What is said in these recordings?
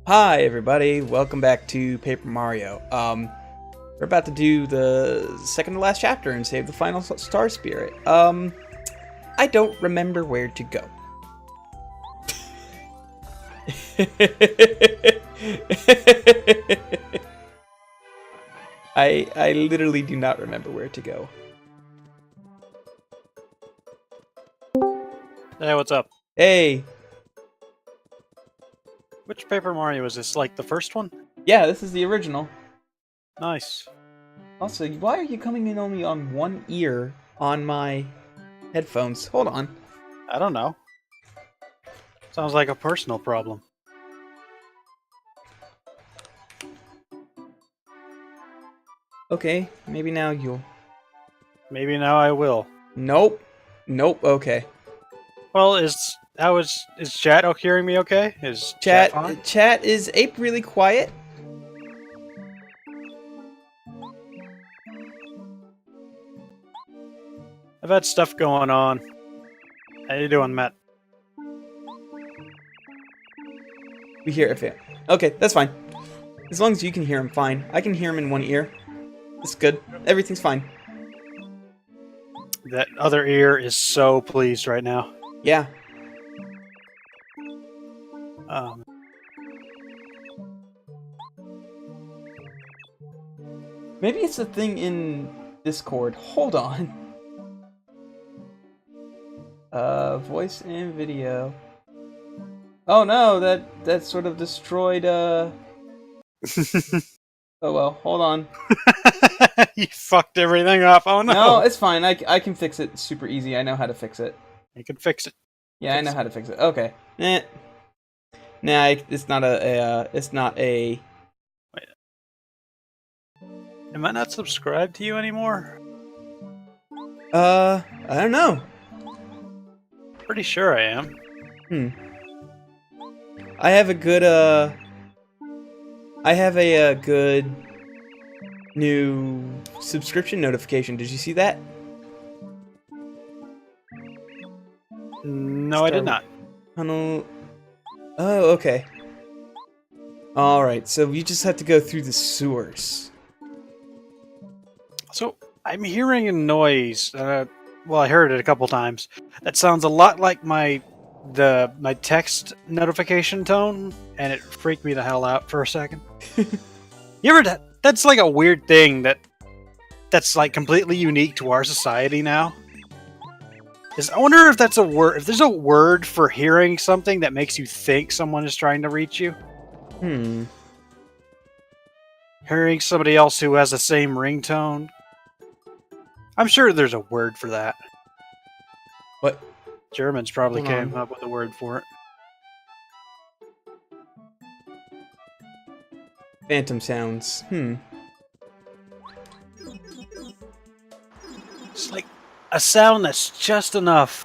Hi everybody, welcome back to Paper Mario. We're about to do the second to last chapter and save the final star spirit. I don't remember where to go. I literally do not remember where to go. Hey, what's up? Hey, Which Paper Mario is this? Like the first one? yeah, this is the original. Nice. Also, why are you coming in only on one ear on my headphones? Hold on. I don't know. Sounds like a personal problem. Okay, maybe now you'll... Maybe now I will. Nope. Nope, okay. Well, is chat hearing me okay? Is chat fine? Chat, is Ape really quiet? I've had stuff going on. How you doing, Matt? We hear it. Okay, that's fine. As long as you can hear him, fine. I can hear him in one ear. It's good. Everything's fine. That other ear is so pleased right now. Yeah. Maybe it's a thing in Discord. Hold on. Voice and video. Oh no, that sort of destroyed, Oh well, hold on. You fucked everything up. Oh no. No, it's fine. I can fix it super easy. I know how to fix it. You can fix it. Yeah, I know how to fix it. Okay. Nah, it's not it's not a... Wait. Am I not subscribed to you anymore? I don't know. Pretty sure I am. I have a good, I have a good new subscription notification. Did you see that? No, I did not. Tunnel... Oh, okay. Alright, so you just have to go through the sewers. So, I'm hearing a noise. Well, I heard it a couple times. That sounds a lot like my text notification tone, and it freaked me the hell out for a second. You ever... That's like a weird thing that's like completely unique to our society now. I wonder if that's a word. If there's a word for hearing something that makes you think someone is trying to reach you. Hearing somebody else who has the same ringtone. I'm sure there's a word for that. What? Germans probably Hold came on. up with a word for it. Phantom sounds. It's like a sound that's just enough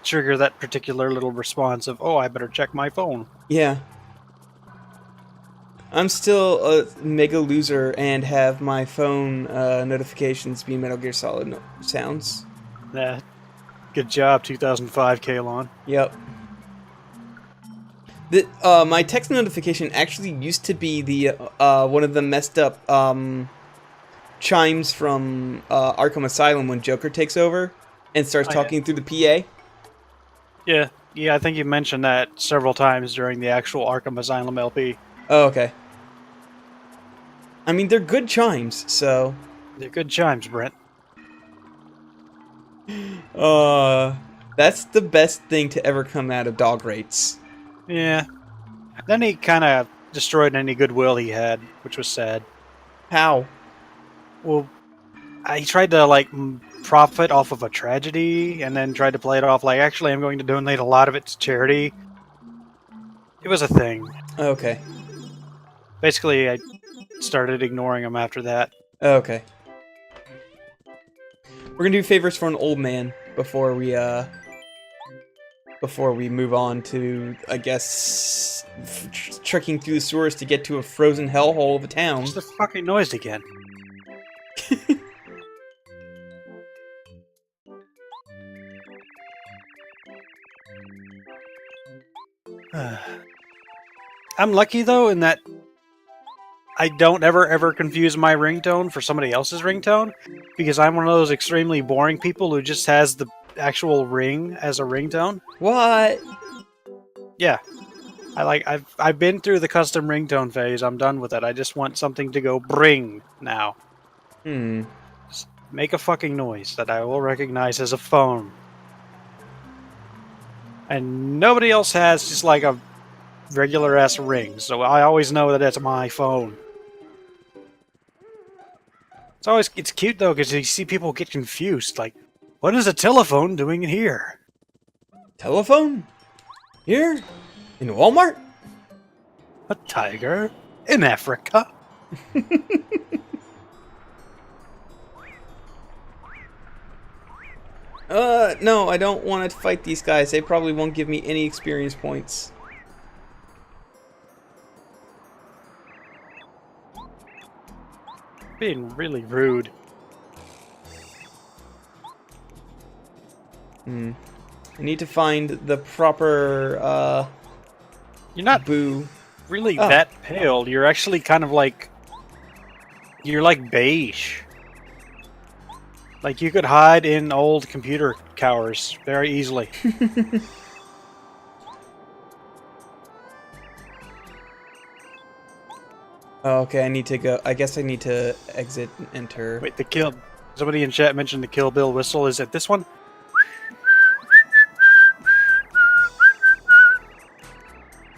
to trigger that particular little response of, oh, I better check my phone. Yeah. I'm still a mega loser and have my phone notifications be Metal Gear Solid sounds. Yeah. Good job, 2005, Kalon. Yep. My text notification actually used to be the one of the messed up chimes from Arkham Asylum when Joker takes over and starts talking through the PA. Yeah, I think you mentioned that several times during the actual Arkham Asylum LP. Oh, okay. I mean, they're good chimes, so... They're good chimes, Brent. That's the best thing to ever come out of Dog Rates. Yeah. Then he kind of destroyed any goodwill he had, which was sad. How? Well, he tried to, like, profit off of a tragedy, and then tried to play it off like, actually, I'm going to donate a lot of it to charity. It was a thing. Okay. Basically, I started ignoring him after that. Okay. We're gonna do favors for an old man before we move on to, I guess, trekking through the sewers to get to a frozen hellhole of a town. What's the fucking noise again? I'm lucky though in that I don't ever confuse my ringtone for somebody else's ringtone, because I'm one of those extremely boring people who just has the actual ring as a ringtone. What? Yeah. I've been through the custom ringtone phase. I'm done with it. I just want something to go bring now. Just make a fucking noise that I will recognize as a phone. And nobody else has just like a regular ass ring, so I always know that it's my phone. It's cute though, because you see people get confused. Like, what is a telephone doing here? Telephone? Here? In Walmart? A tiger in Africa? No, I don't want to fight these guys. They probably won't give me any experience points. Being really rude. I need to find the proper, You're not boo. really that pale. You're actually kind of like... You're like beige. Like, you could hide in old computer towers very easily. Okay, I need to go. I guess I need to exit and enter. Wait, somebody in chat mentioned the Kill Bill whistle. Is it this one?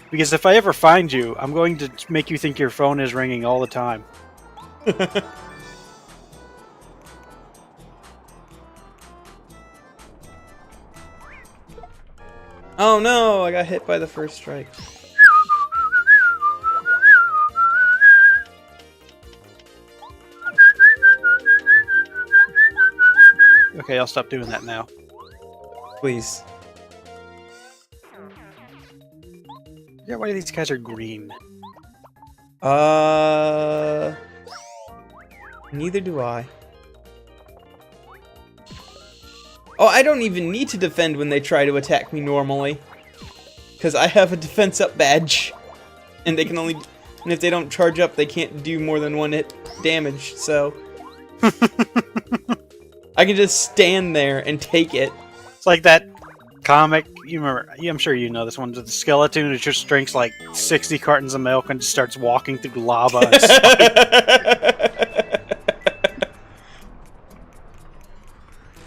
Because if I ever find you, I'm going to make you think your phone is ringing all the time. Oh no, I got hit by the first strike. Okay, I'll stop doing that now. Please. Yeah, why these guys are green? Neither do I. Oh, I don't even need to defend when they try to attack me normally. Because I have a defense up badge. And they can only... And if they don't charge up, they can't do more than one hit damage, so... I can just stand there and take it. It's like that comic, you remember, I'm sure you know this one, the skeleton who just drinks like 60 cartons of milk and just starts walking through lava.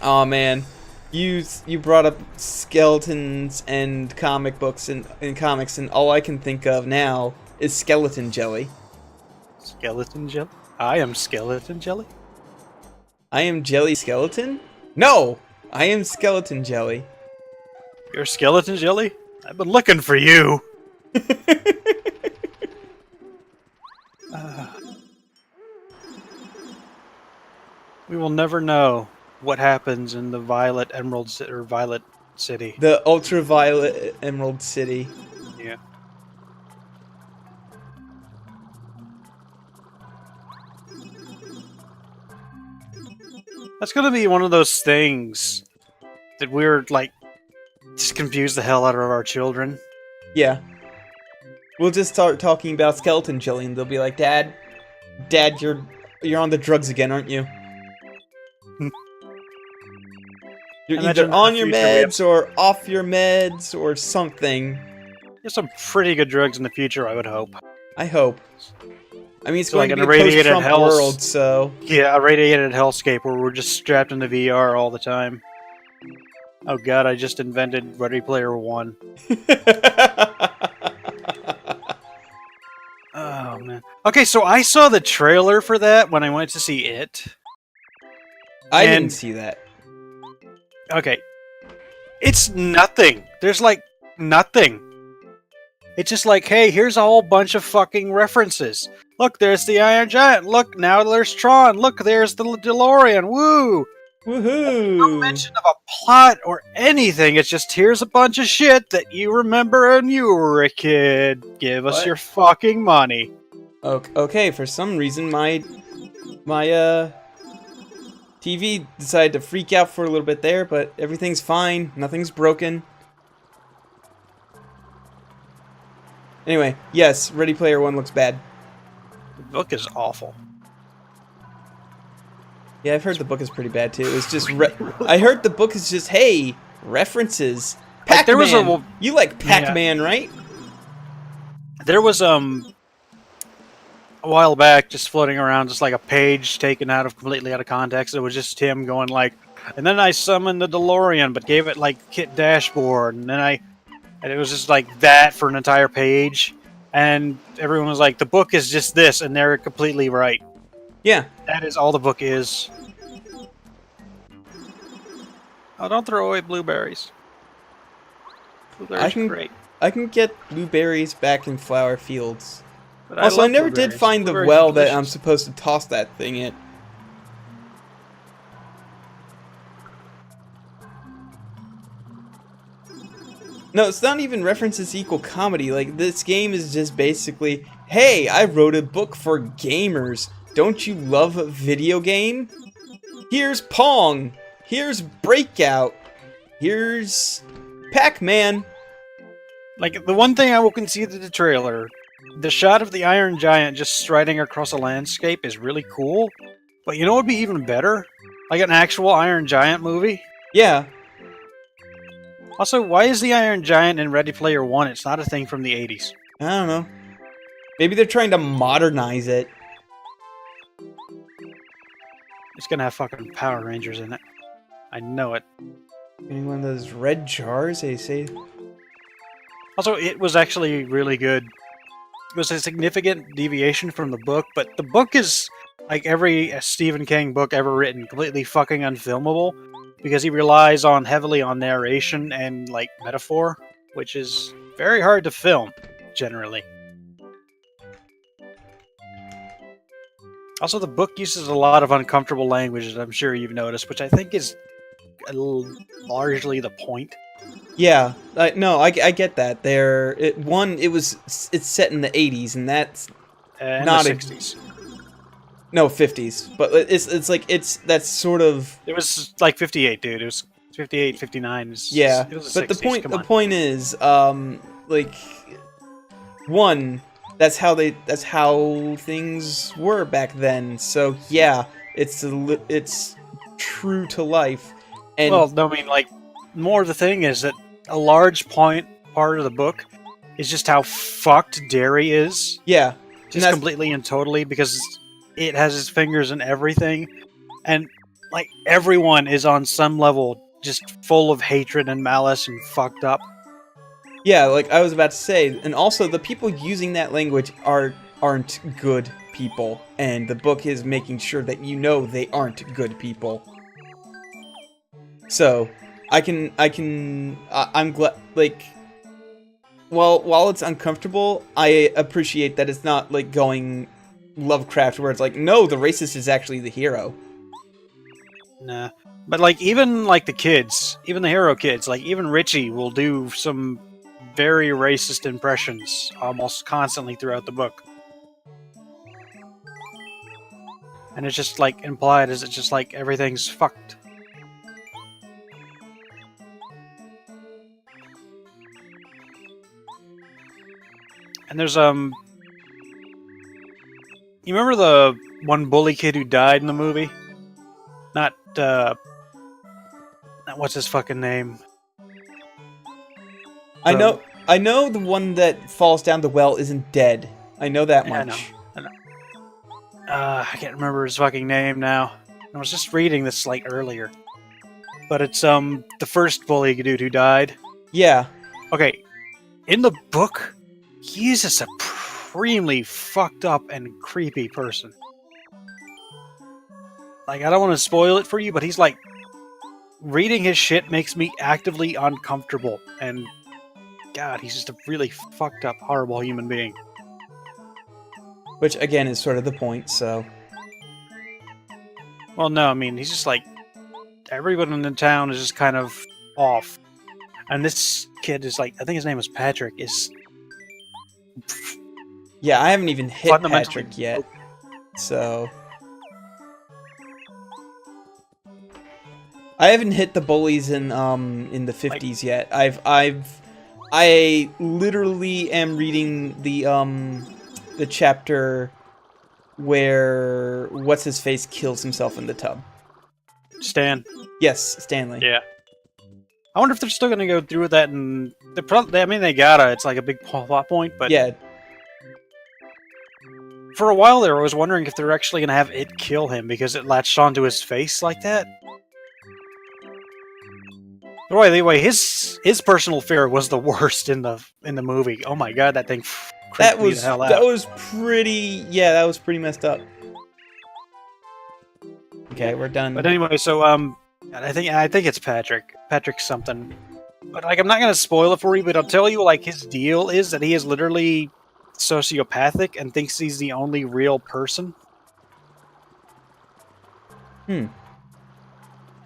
Oh man, you brought up skeletons and comic books and comics, and all I can think of now is skeleton jelly. Skeleton jelly? I am skeleton jelly? I am jelly skeleton? No! I am skeleton jelly. You're skeleton jelly? I've been looking for you! We will never know what happens in the Violet Violet City. The ultraviolet Emerald City. Yeah. That's gonna be one of those things that we're like just confuse the hell out of our children. Yeah. We'll just start talking about skeleton jelly, and they'll be like, Dad, you're on the drugs again, aren't you? You're either on your meds or off your meds or something. There's some pretty good drugs in the future, I would hope. I hope. I mean, it's So going like to an be a irradiated post-Trump world, so... Yeah, a radiated hellscape where we're just strapped into VR all the time. Oh god, I just invented Ready Player One. Oh man. Okay, so I saw the trailer for that when I went to see it. I didn't see that. Okay. It's nothing. There's like nothing. It's just like, hey, here's a whole bunch of fucking references. Look, there's the Iron Giant. Look, now there's Tron. Look, there's the DeLorean. Woo! Woohoo! No mention of a plot or anything. It's just, here's a bunch of shit that you remember when you were a kid. Give us your fucking money. Okay, for some reason my TV decided to freak out for a little bit there, but everything's fine. Nothing's broken. Anyway, yes, Ready Player One looks bad. The book is awful. Yeah, I've heard the book is pretty bad too. It's just I heard the book is just, hey, references. Pac-Man. Like, there was a you like Pac-Man, right? There was a while back, just floating around, just like a page taken completely out of context. It was just him going like, and then I summoned the DeLorean, but gave it like kit dashboard, and it was just like that for an entire page, and everyone was like, the book is just this, and they're completely right. Yeah. That is all the book is. Oh, don't throw away blueberries. Blueberries are great. I can get blueberries back in flower fields. But Also, I love never did blueberries. find the Blueberries well are that I'm delicious. supposed to toss that thing in. No, it's not even references equal comedy. Like, this game is just basically, hey, I wrote a book for gamers. Don't you love a video game? Here's Pong. Here's Breakout. Here's Pac-Man. Like, the one thing I will concede to the trailer, the shot of the Iron Giant just striding across a landscape is really cool. But you know what would be even better? Like an actual Iron Giant movie? Yeah. Also, why is the Iron Giant in Ready Player One? It's not a thing from the 80s. I don't know. Maybe they're trying to modernize it. It's gonna have fucking Power Rangers in it. I know it. Maybe one of those red jars they say. Also, it was actually really good. It was a significant deviation from the book, but the book is, like every Stephen King book ever written, completely fucking unfilmable, because he relies heavily on narration and, like, metaphor, which is very hard to film, generally. Also, the book uses a lot of uncomfortable language, as I'm sure you've noticed, which I think is largely the point. Yeah, I get that. It's set in the 80s, and that's In not the a- 60s. no 50s, but that's sort of It was like 58, dude. It was 58, 59. yeah. It was the But the 60s. Come on. point is, like, one, that's how things were back then. So yeah, it's true to life, and Well, no, I mean, like, more of the thing is that a large part of the book is just how fucked Derry is. yeah, and Just that's- completely and totally, because it has its fingers in everything. And, like, everyone is on some level just full of hatred and malice and fucked up. Yeah, like I was about to say, and also the people using that language aren't good people, and the book is making sure that you know they aren't good people. So, I'm glad, like, while it's uncomfortable, I appreciate that it's not like going Lovecraft where it's like, no, the racist is actually the hero. Nah. But, like, even, like, the kids, even the hero kids, like, even Richie will do some very racist impressions almost constantly throughout the book. And it's just, like, implied as it's just, like, everything's fucked. And there's, you remember the one bully kid who died in the movie? Not, what's his fucking name? I know the one that falls down the well isn't dead. I know that Yeah, much. I know. I can't remember his fucking name now. I was just reading this, like, earlier. But it's, the first bully dude who died. Yeah. Okay, in the book, he's a supremely fucked up and creepy person. Like, I don't want to spoil it for you, but he's like, reading his shit makes me actively uncomfortable. And, God, he's just a really fucked up, horrible human being. Which, again, is sort of the point, so... Well, no, I mean, he's just like, everyone in the town is just kind of off. And this kid is like, I think his name was Patrick, is Yeah, I haven't even hit fundamentally Patrick yet, so... I haven't hit the bullies in the 50s yet. I literally am reading the chapter where what's his face kills himself in the tub. Stan. Yes, Stanley. Yeah. I wonder if they're still gonna go through with that, and I mean, they gotta. It's like a big plot point, but Yeah. for a while there, I was wondering if they're actually gonna have it kill him because it latched onto his face like that. But anyway, his personal fear was the worst in the movie. Oh my god, that thing creeped me the hell out. That was pretty. Yeah, that was pretty messed up. Okay, we're done. But anyway, so I think it's Patrick. Patrick something. But like, I'm not gonna spoil it for you, but I'll tell you, like, his deal is that he is literally sociopathic and thinks he's the only real person.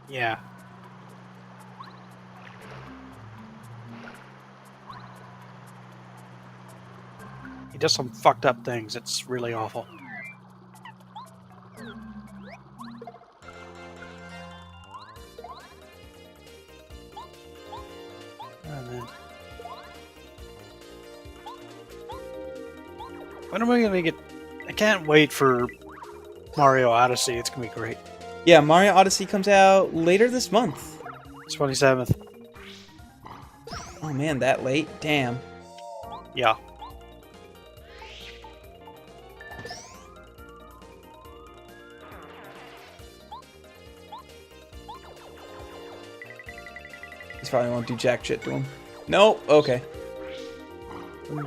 Yeah. He does some fucked up things. It's really awful. Oh, man. When are we gonna get... I can't wait for Mario Odyssey. It's gonna be great. Yeah, Mario Odyssey comes out later this month. 27th. Oh man, that late? Damn. Yeah. He's probably won't do jack shit to him. No? Okay.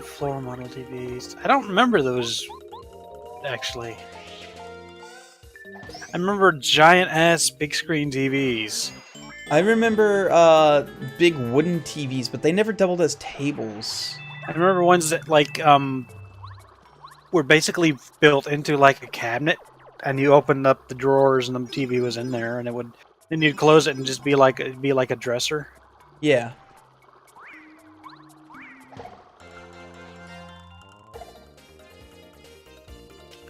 Floor model TVs. I don't remember those, actually. I remember giant-ass big-screen TVs. I remember big wooden TVs, but they never doubled as tables. I remember ones that, like, were basically built into, like, a cabinet, and you opened up the drawers and the TV was in there, and then you'd close it and just be like a dresser. Yeah.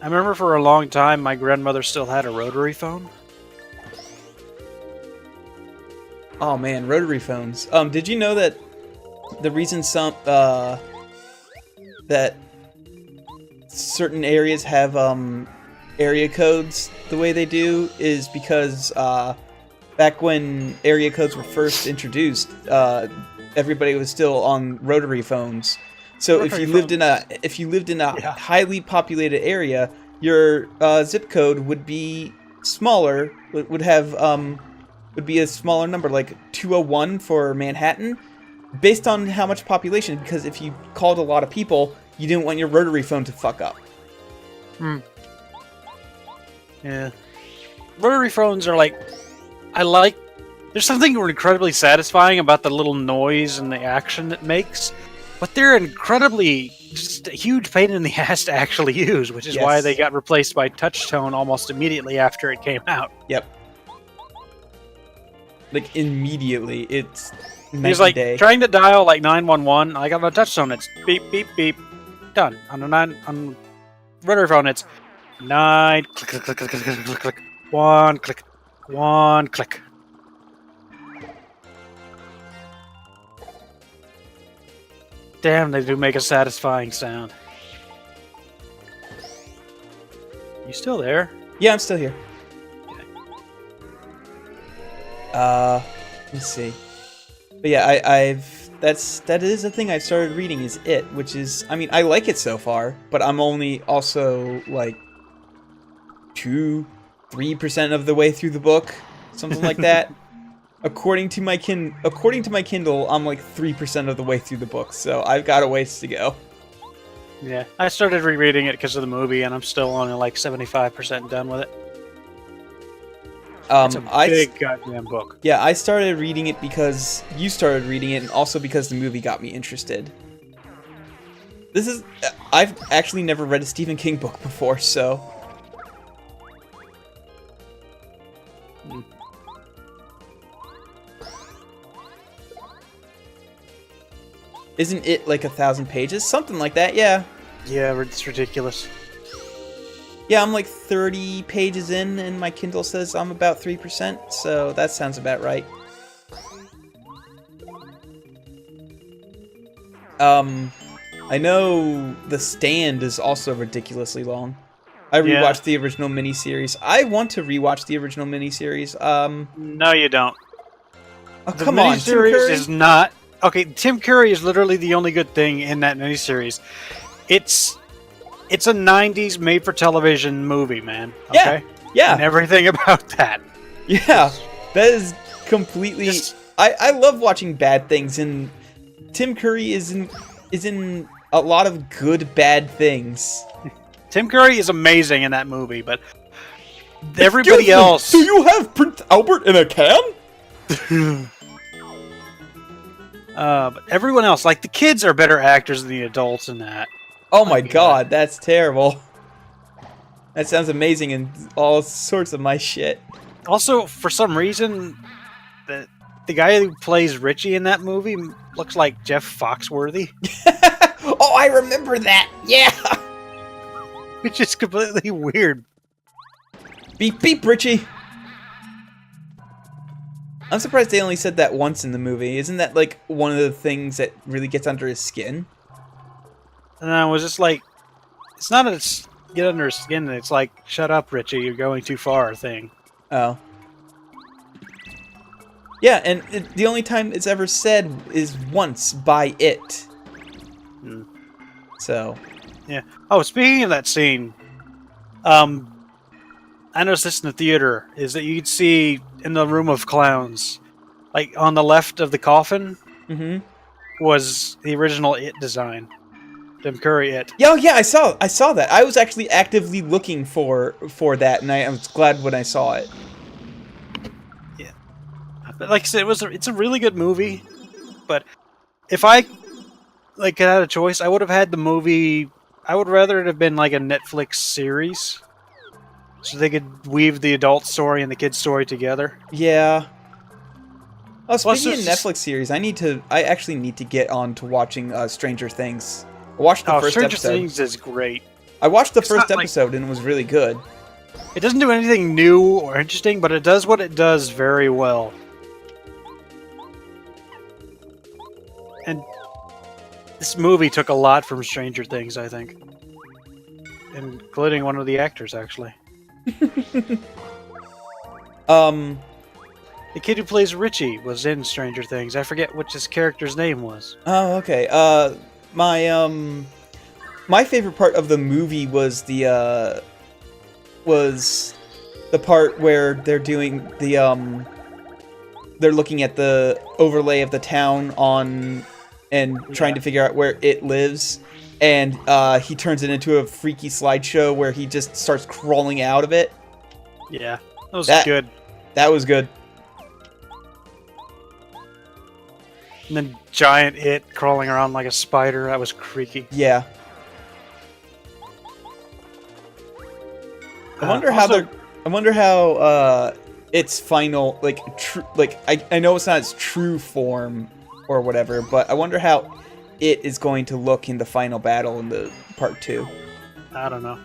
I remember for a long time my grandmother still had a rotary phone. Oh man, rotary phones. Did you know that the reason that certain areas have area codes the way they do is because back when area codes were first introduced, everybody was still on rotary phones. So if you lived in a highly populated area, your zip code would be smaller. Would be a smaller number, like 201 for Manhattan, based on how much population. Because if you called a lot of people, you didn't want your rotary phone to fuck up. Yeah. Rotary phones are like, there's something incredibly satisfying about the little noise and the action it makes, but they're incredibly just a huge pain in the ass to actually use, which is why they got replaced by touch-tone almost immediately after it came out. Yep. Like immediately, it's He's like trying to dial like 911. I got on a touch-tone, it's beep beep beep, done. On rotary phone, it's 9 click click click click click click click 1 click 1 click. Damn, they do make a satisfying sound. You still there? Yeah, I'm still here. Let's see. But yeah, that is a thing I've started reading is It, which is, I mean, I like it so far, but I'm only also like 2-3% of the way through the book, something like that. According to my Kindle, I'm like 3% of the way through the book, so I've got a ways to go. Yeah, I started rereading it because of the movie, and I'm still only like 75% done with it. It's a big goddamn book. Yeah, I started reading it because you started reading it, and also because the movie got me interested. I've actually never read a Stephen King book before, so... Isn't it like 1,000 pages? Something like that, yeah. Yeah, it's ridiculous. Yeah, I'm like 30 pages in, and my Kindle says I'm about 3%, so that sounds about right. I know The Stand is also ridiculously long. I Yeah. rewatched the original miniseries. I want to rewatch the original miniseries. No, you don't. Oh, The come on, Tim miniseries Curry? is not okay. Tim Curry is literally the only good thing in that miniseries. It's a '90s made-for-television movie, man. Yeah. Okay, and Yeah, everything about that. yeah. That is completely. Just- I love watching bad things, and Tim Curry is in a lot of good bad things. Tim Curry is amazing in that movie, but everybody else. Do you have Prince Albert in a can? But everyone else, like the kids, are better actors than the adults in that. Oh my God. god, that's terrible. That sounds amazing and all sorts of my shit. Also, for some reason, the guy who plays Richie in that movie looks like Jeff Foxworthy, Oh, I remember that. Yeah. which is completely weird. Beep beep, Richie. I'm surprised they only said that once in the movie. Isn't that like one of the things that really gets under his skin? And I was just like, it's not a get under his skin. It's like, shut up, Richie, you're going too far thing. Oh. Yeah, and the only time it's ever said is once by it. Hmm. So. Yeah. Oh, speaking of that scene, I noticed this in the theater, is that you could see in the room of clowns, like on the left of the coffin, Mm-hmm. was the original It design. Tim Curry It. Yeah, yeah, I saw that. I was actually actively looking for that, and I was glad when I saw it. But like I said, it's a really good movie, but if I had a choice, I would have had the movie. I would rather it have been like a Netflix series, so they could weave the adult story and the kid story together. Yeah. Oh, Plus, speaking of there's Netflix series, I actually need to get on to watching Stranger Things. I watched the first Stranger episode. Things is great. I watched the It's first not like- episode and it was really good. It doesn't do anything new or interesting, but it does what it does very well. And this movie took a lot from Stranger Things, I think. Including one of the actors, actually. The kid who plays Richie was in Stranger Things. I forget what his character's name was. Oh, okay. My favorite part of the movie was the part where they're doing the they're looking at the overlay of the town and trying to figure out where it lives, and he turns it into a freaky slideshow where he just starts crawling out of it. Yeah, that was That- good. That was good. And then giant It crawling around like a spider. That was creaky. Yeah. I wonder how also- they're. I wonder how its final I know it's not its true form or whatever, but I wonder how it is going to look in the final battle in the part 2. I don't know.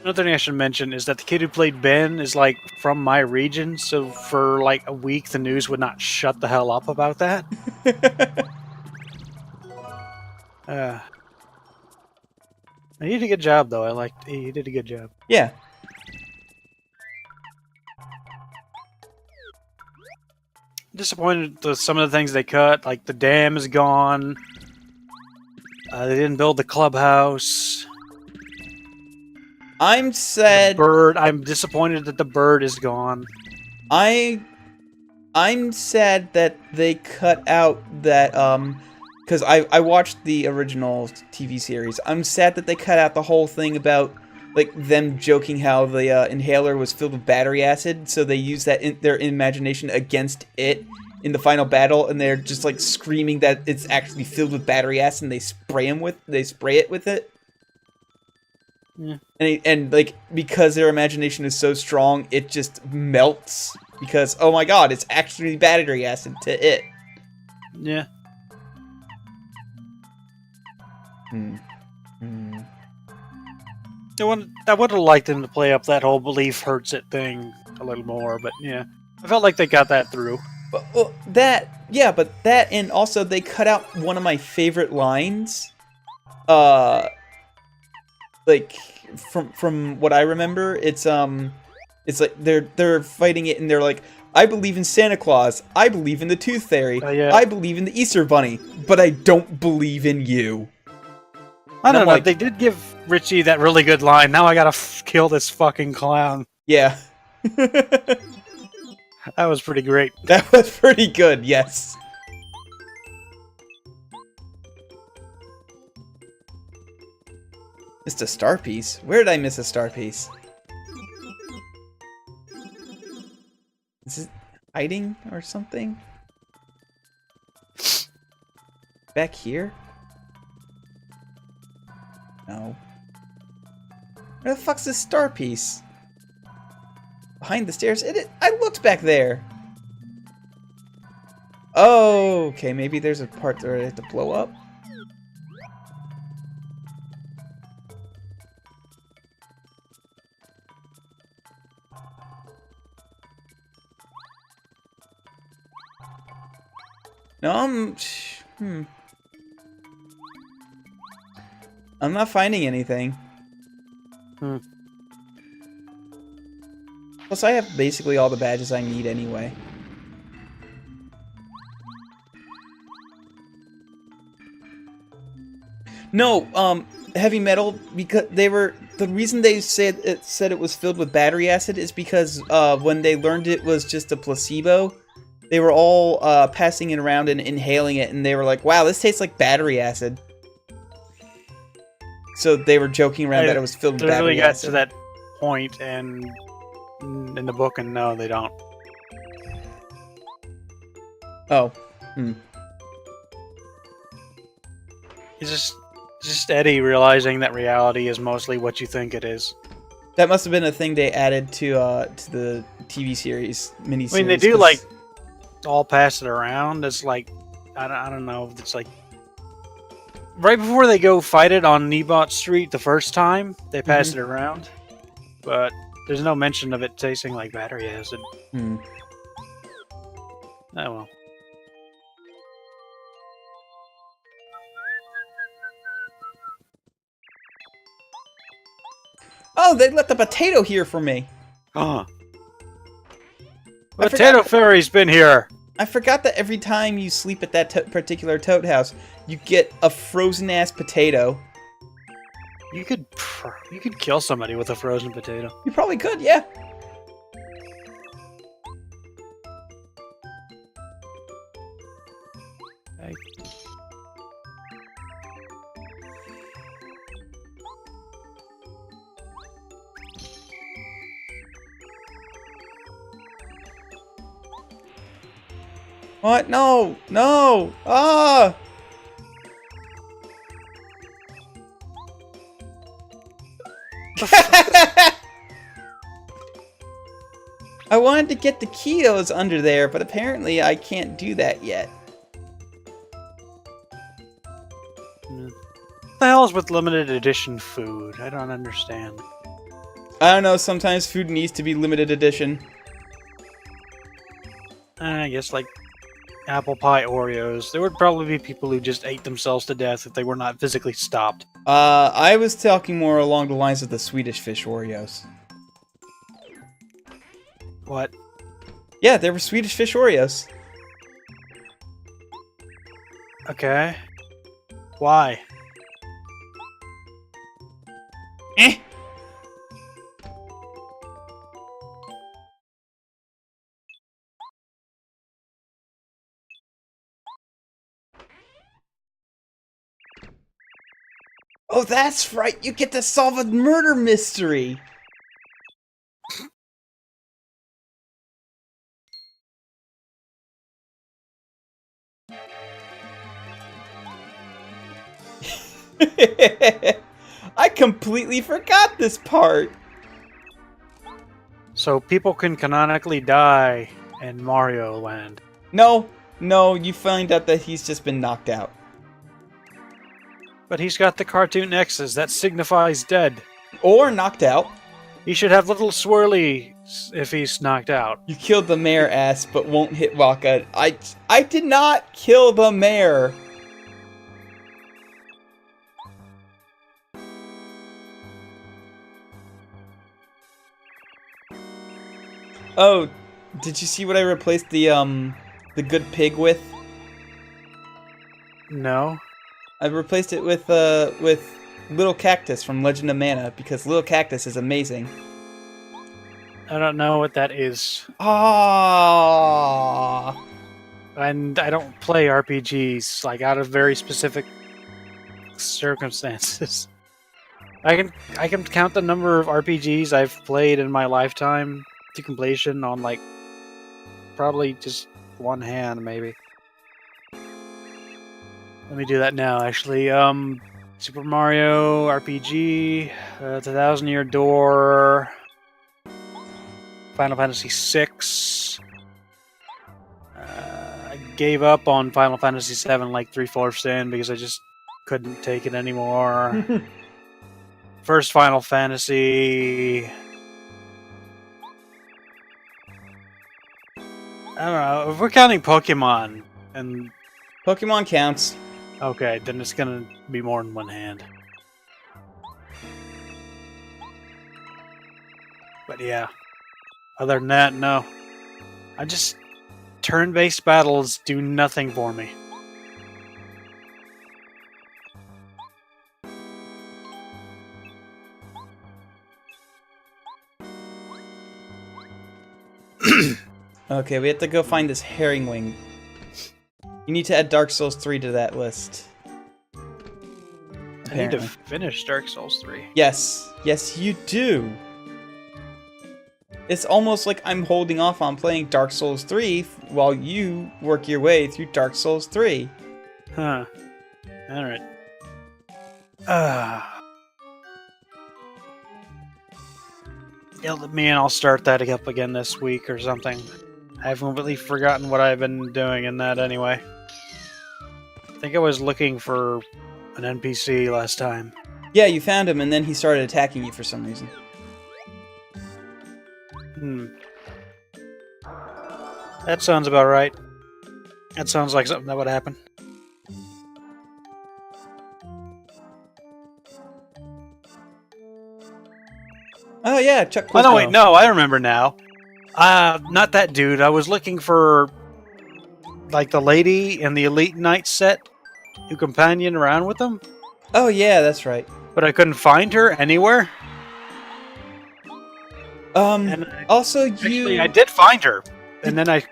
Another thing I should mention is that the kid who played Ben is like from my region, so for like a week the news would not shut the hell up about that. He did a good job though. He did a good job. Yeah. Disappointed with some of the things they cut, like the dam is gone. They didn't build the clubhouse. I'm sad. Bird. I'm disappointed that the bird is gone. I'm sad that they cut out that because I watched the original TV series. I'm sad that they cut out the whole thing about like them joking how the inhaler was filled with battery acid, so they use that in their imagination against it in the final battle, and they're just like screaming that it's actually filled with battery acid, and they spray it with it. Yeah. And like because their imagination is so strong, it just melts because oh my god, it's actually battery acid to it. Yeah. I would have liked them to play up that whole belief hurts it thing a little more, but yeah. I felt like they got that through. Well, that Yeah, but that, and also they cut out one of my favorite lines. Like from what I remember, it's like they're fighting it, and they're like, I believe in Santa Claus, I believe in the Tooth Fairy, Yeah. I believe in the Easter Bunny, but I don't believe in you. I And don't I'm know. like- They did give Richie that really good line. Now I gotta kill this fucking clown. Yeah. That was pretty great. That was pretty good, yes. Missed a star piece? Where did I miss a star piece? Is it hiding or something? Back here? No. Where the fuck's this star piece? Behind the stairs? I looked back there. Oh, okay. Maybe there's a part where I have to blow up. No, I'm not finding anything. Plus, I have basically all the badges I need anyway. No, heavy metal, because the reason they said it was filled with battery acid is because when they learned it was just a placebo, they were all passing it around and inhaling it, and they were like, wow, this tastes like battery acid. So they were joking around that it was filled with They battery really got acid. to that point, and in the book, and no, they don't. Oh. It's just Eddie realizing that reality is mostly what you think it is. That must have been a thing they added to the TV series, miniseries. I mean, they do like all pass it around. It's like I don't know. It's like right before they go fight it on Nebot Street the first time, they pass it around, but there's no mention of it tasting like battery acid. Oh well. Oh, they left the potato here for me. Oh. I Potato Fairy's been here. I forgot that every time you sleep at that particular tote house, you get a frozen-ass potato. You could kill somebody with a frozen potato. You probably could, yeah. Hey. What? No! No! Ah! I wanted to get the Ketos under there, but apparently I can't do that yet. What the hell is with limited edition food? I don't understand. I don't know, sometimes food needs to be limited edition. I guess like apple pie Oreos. There would probably be people who just ate themselves to death if they were not physically stopped. I was talking more along the lines of the Swedish Fish Oreos. What? Yeah, they were Swedish Fish Oreos. Okay. Why? Eh. Oh, that's right! You get to solve a murder mystery! I completely forgot this part! So people can canonically die in Mario Land. No, you find out that he's just been knocked out. But he's got the cartoon X's. That signifies dead. Or knocked out. He should have little swirly if he's knocked out. You killed the mayor, ass, but won't hit Waka. I did not kill the mayor. Oh, did you see what I replaced the good pig with? No. I replaced it with Little Cactus from Legend of Mana because Little Cactus is amazing. I don't know what that is. Ah. And I don't play RPGs, like, out of very specific circumstances. I can count the number of RPGs I've played in my lifetime to completion on, like, probably just one hand, maybe. Let me do that now, actually. Super Mario RPG, The Thousand Year Door, Final Fantasy VI. I gave up on Final Fantasy VII like 3/4 in because I just couldn't take it anymore. First Final Fantasy. I don't know. If we're counting Pokemon, and Pokemon counts. okay, then it's gonna be more than one hand. But yeah, other than that, no. I just turn-based battles do nothing for me. Okay, we have to go find this herring wing. You need to add Dark Souls 3 to that list. I need to finish Dark Souls 3. Yes. Yes, you do. It's almost like I'm holding off on playing Dark Souls 3 while you work your way through Dark Souls 3. Huh. Alright. Yell at me and I'll start that up again this week or something. I have completely forgotten what I've been doing in that anyway. I think I was looking for an NPC last time. Yeah, you found him and then he started attacking you for some reason. That sounds about right. That sounds like something that would happen. Oh yeah, Chuck Oh Quizno. no, wait, no, I remember now. Not that dude. I was looking for, like, the lady in the Elite Knight set who companion around with them, Oh yeah, that's right. but I couldn't find her anywhere. And Also, actually, I did find her, and then I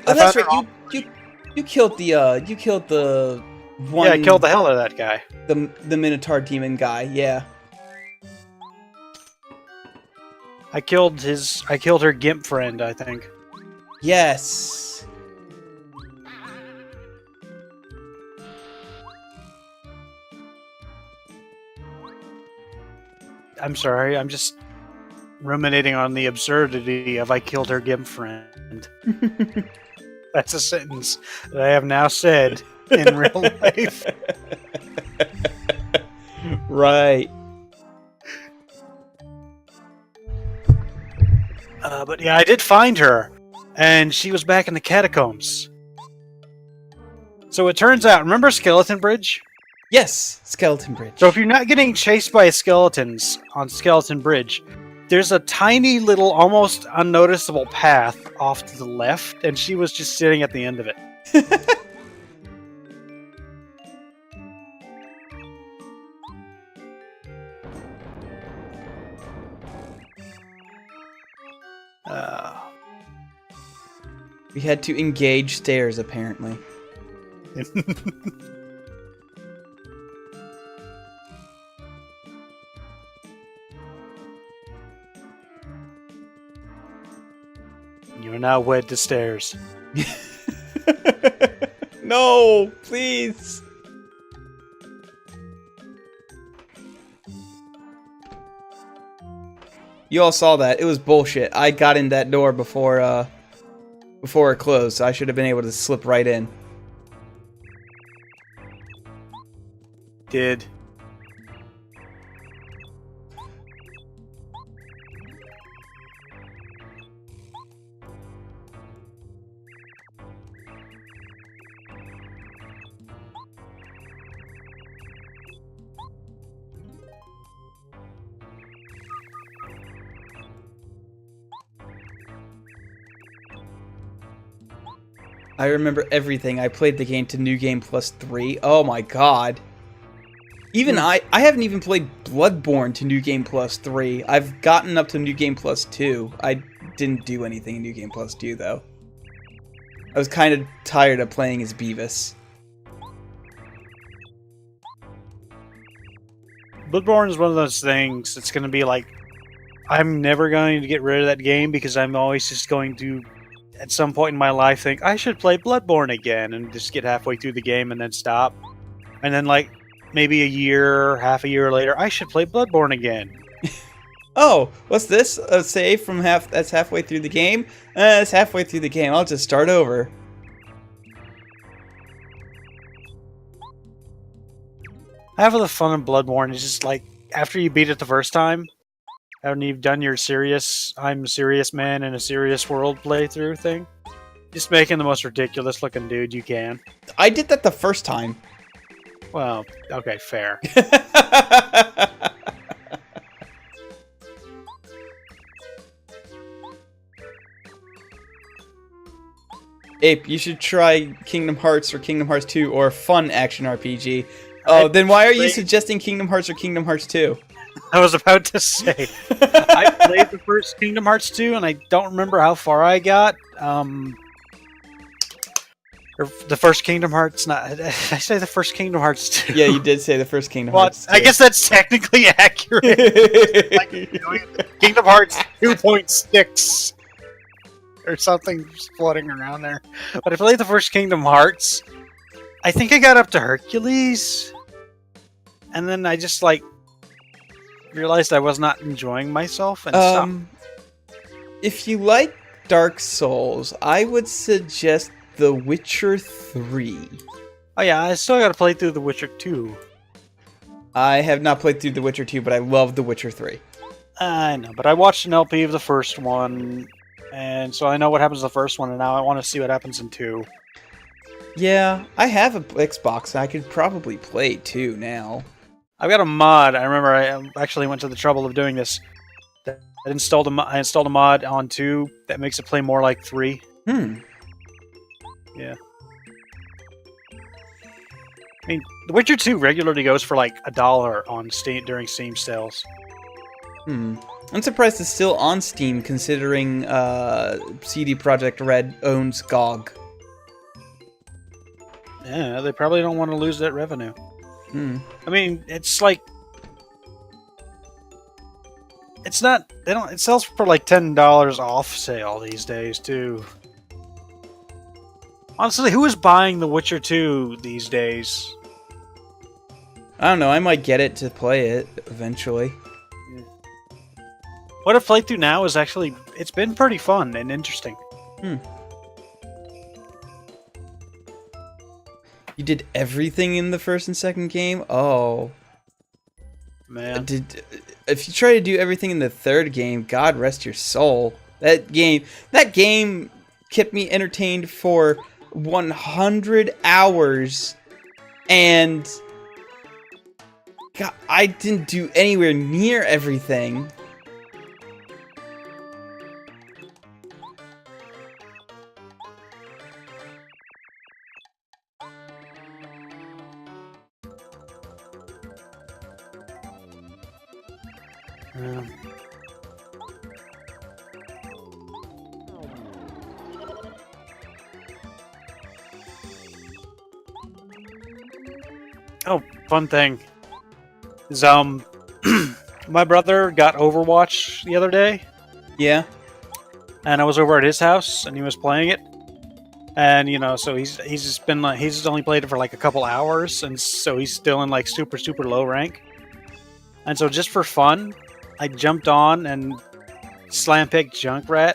that's found right. her You killed the one. yeah, I killed the hell out of that guy. the Minotaur demon guy. Yeah. I killed her Gimp friend, I think. Yes. I'm sorry, I'm just ruminating on the absurdity of I killed her Gimp friend. That's a sentence that I have now said in real life. Right. But yeah, I did find her, and she was back in the catacombs. So it turns out, remember Skeleton Bridge? Yes, Skeleton Bridge. So if you're not getting chased by skeletons on Skeleton Bridge, there's a tiny little, almost unnoticeable path off to the left, and she was just sitting at the end of it. We had to engage stairs, apparently. You are now wed to stairs. No, please. You all saw that. It was bullshit. I got in that door before it closed. So I should have been able to slip right in. Did. I remember everything. I played the game to New Game Plus 3. Oh my god. Even I haven't even played Bloodborne to New Game Plus 3. I've gotten up to New Game Plus 2. I didn't do anything in New Game Plus 2, though. I was kind of tired of playing as Beavis. Bloodborne is one of those things that's going to be like, I'm never going to get rid of that game because I'm always just going to, at some point in my life, think I should play Bloodborne again and just get halfway through the game and then stop. And then, like, maybe a year, half a year later, I should play Bloodborne again. Oh, what's this? A save from that's halfway through the game? It's halfway through the game. I'll just start over. Half of the fun of Bloodborne is just like, after you beat it the first time, and you've done your serious, I'm a serious man in a serious world playthrough thing, just making the most ridiculous looking dude you can. I did that the first time. Well, okay, fair. Ape, you should try Kingdom Hearts or Kingdom Hearts 2 or a fun action RPG. Oh, then why are you suggesting Kingdom Hearts or Kingdom Hearts 2? I was about to say, I played the first Kingdom Hearts 2, and I don't remember how far I got. Or the first Kingdom Hearts, not I say the first Kingdom Hearts 2. Yeah, you did say the first Kingdom Hearts 2. I guess that's technically accurate. Like, Kingdom Hearts 2.6 or something floating around there. But I played the first Kingdom Hearts. I think I got up to Hercules, and then I just like realized I was not enjoying myself and stopped. If you like Dark Souls, I would suggest The Witcher 3. Oh yeah, I still got to play through The Witcher 2. I have not played through The Witcher 2, but I love The Witcher 3. I know, but I watched an LP of the first one, and so I know what happens in the first one, and now I want to see what happens in 2. Yeah, I have an Xbox. I could probably play 2 now. I've got a mod. I remember I actually went to the trouble of doing this. I installed a mod on 2 that makes it play more like 3. Yeah. I mean, The Witcher 2 regularly goes for like $1 on Steam during Steam sales. I'm surprised it's still on Steam, considering CD Projekt Red owns GOG. Yeah, they probably don't want to lose that revenue. I mean, it's like it's not. They don't. It sells for like $10 off sale these days too. Honestly, who is buying The Witcher 2 these days? I don't know. I might get it to play it eventually. What I've played through now is actually it's been pretty fun and interesting. You did everything in the first and second game? Oh. Man. If you try to do everything in the third game, God rest your soul. That game kept me entertained for 100 hours, and God, I didn't do anywhere near everything. Oh, fun thing is my brother got Overwatch the other day. Yeah. And I was over at his house and he was playing it. And you know, so he's just been like, he's only played it for like a couple hours, and so he's still in like super low rank. And so just for fun, I jumped on and slam picked Junkrat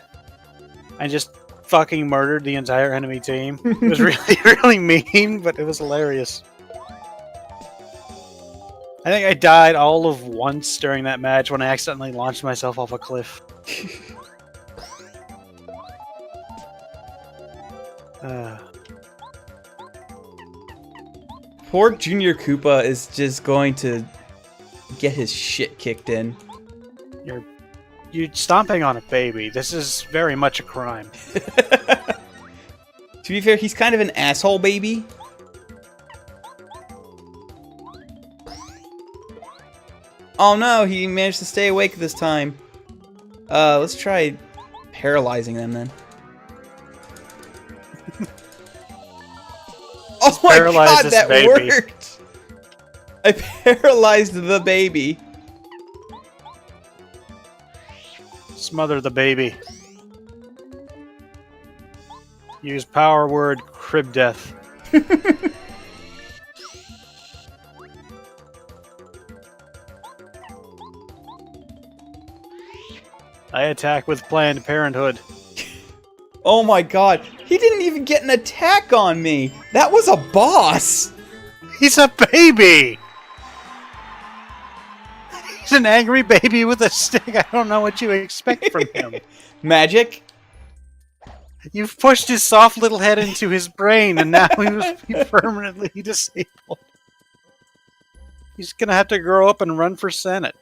and just fucking murdered the entire enemy team. It was really mean, but it was hilarious. I think I died all of once during that match when I accidentally launched myself off a cliff. Poor Junior Koopa is just going to get his shit kicked in. You're stomping on a baby. This is very much a crime. To be fair, he's kind of an asshole baby. Oh no, he managed to stay awake this time. Let's try paralyzing them then. Oh my god, that worked! I paralyzed the baby. Smother the baby. Use power word crib death. I attack with Planned Parenthood. Oh my god, he didn't even get an attack on me! That was a boss! He's a baby! He's an angry baby with a stick. I don't know what you expect from him. Magic? You've pushed his soft little head into his brain, and now he must be permanently disabled. He's gonna have to grow up and run for Senate.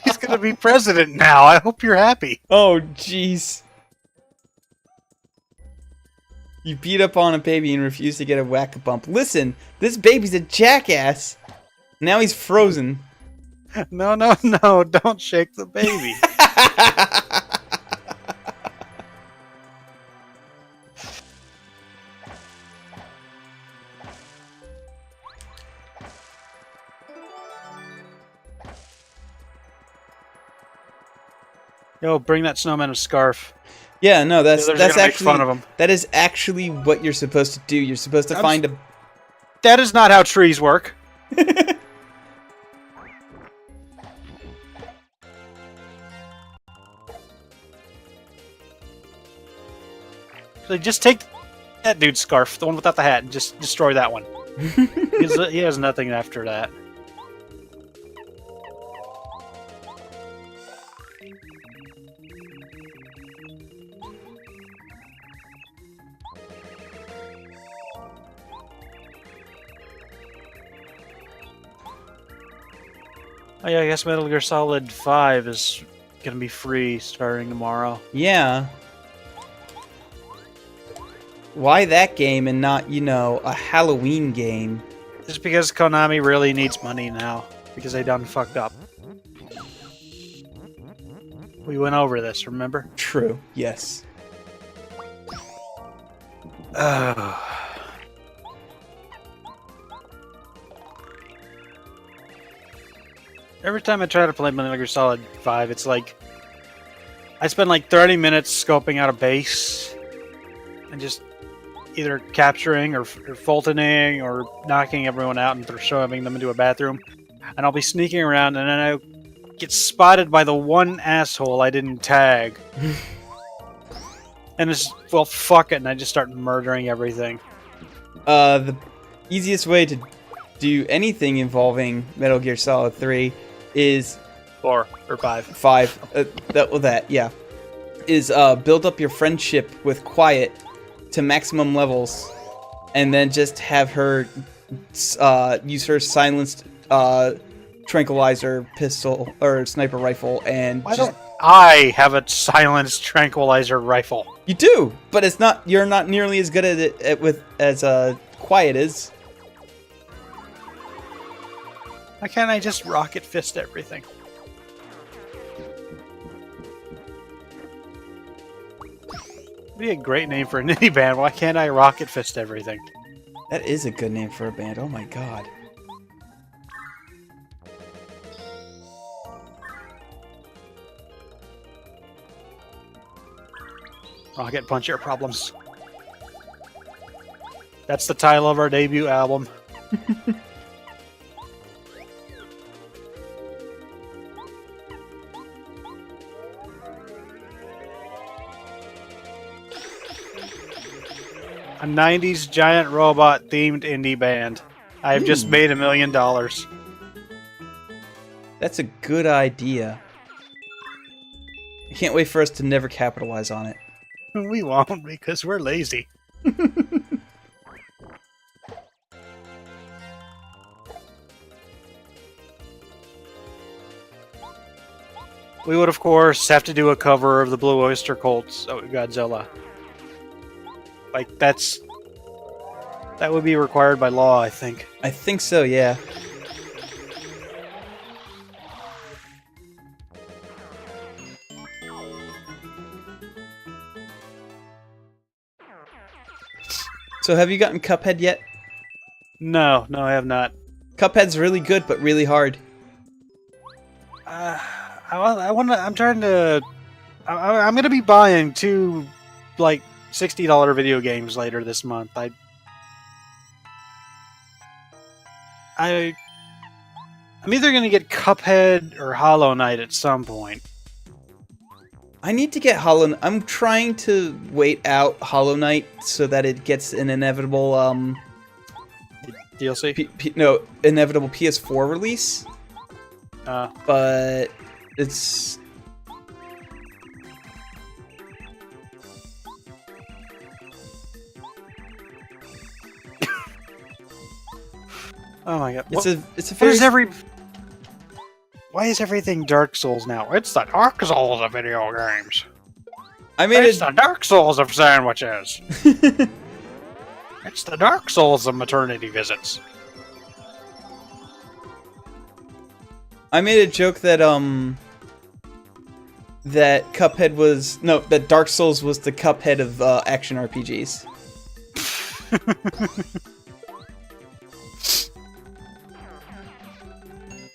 He's gonna be president now. I hope you're happy. Oh, jeez. You beat up on a baby and refuse to get a whack-a-bump. Listen, this baby's a jackass. Now he's frozen. No, no, no. Don't shake the baby. Yo, bring that snowman a scarf. Yeah, no, that's gonna make actually fun of him. that is actually what you're supposed to do. You're supposed to find a. That is not how trees work. So just take that dude's scarf, the one without the hat, and just destroy that one. He has nothing after that. Oh yeah, I guess Metal Gear Solid 5 is gonna be free starting tomorrow. Yeah. Why that game and not, you know, a Halloween game? Just because Konami really needs money now, because they done fucked up. We went over this, remember? True, yes. Every time I try to play Metal Gear Solid 5, it's like I spend like 30 minutes scoping out a base and just either capturing or Fultoning or knocking everyone out and shoving them into a bathroom. And I'll be sneaking around and then I get spotted by the one asshole I didn't tag. And it's, well, fuck it, and I just start murdering everything. The easiest way to do anything involving Metal Gear Solid 3 is 4 or 5. 5. Is build up your friendship with Quiet to maximum levels, and then just have her use her silenced tranquilizer pistol or sniper rifle, and Why don't I have a silenced tranquilizer rifle? You do, but it's not. You're not nearly as good at it as Quiet is. Why can't I just rocket fist everything? Be a great name for an indie band. Why can't I rocket fist everything? That is a good name for a band. Oh my god. Rocket punch your problems. That's the title of our debut album. A 90s giant robot themed indie band. I've just made $1 million. That's a good idea. I can't wait for us to never capitalize on it. We won't because we're lazy. we would of course have to do a cover of the Blue Oyster Cult's Godzilla. Like that would be required by law, I think. I think so, yeah. So have you gotten Cuphead yet? No, I have not. Cuphead's really good, but really hard. I'm trying to. I'm gonna be buying 2, like, $60 video games later this month. I'm either gonna get Cuphead or Hollow Knight at some point. I need to get I'm trying to wait out Hollow Knight so that it gets an inevitable DLC? inevitable PS4 release. But it's oh my god! it's a very Why is everything Dark Souls now? It's the Dark Souls of video games. It's the Dark Souls of sandwiches. It's the Dark Souls of maternity visits. I made a joke that that Cuphead was that Dark Souls was the Cuphead of action RPGs.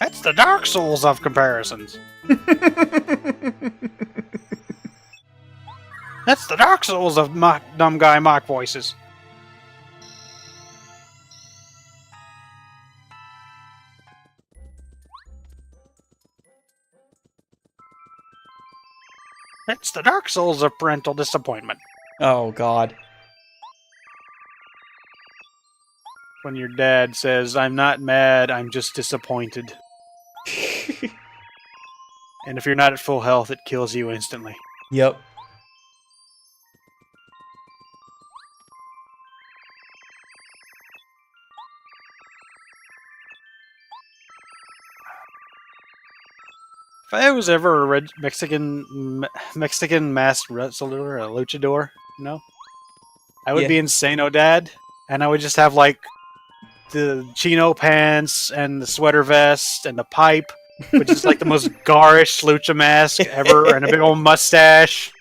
That's the Dark Souls of comparisons. That's the Dark Souls of dumb guy mock voices. It's the Dark Souls of parental disappointment. Oh god. When your dad says, "I'm not mad, I'm just disappointed." And if you're not at full health, it kills you instantly. Yep. If I was ever a Mexican masked wrestler, a luchador, I would be Insano Dad, and I would just have like the chino pants and the sweater vest and the pipe, which is like the most garish lucha mask ever, and a big old mustache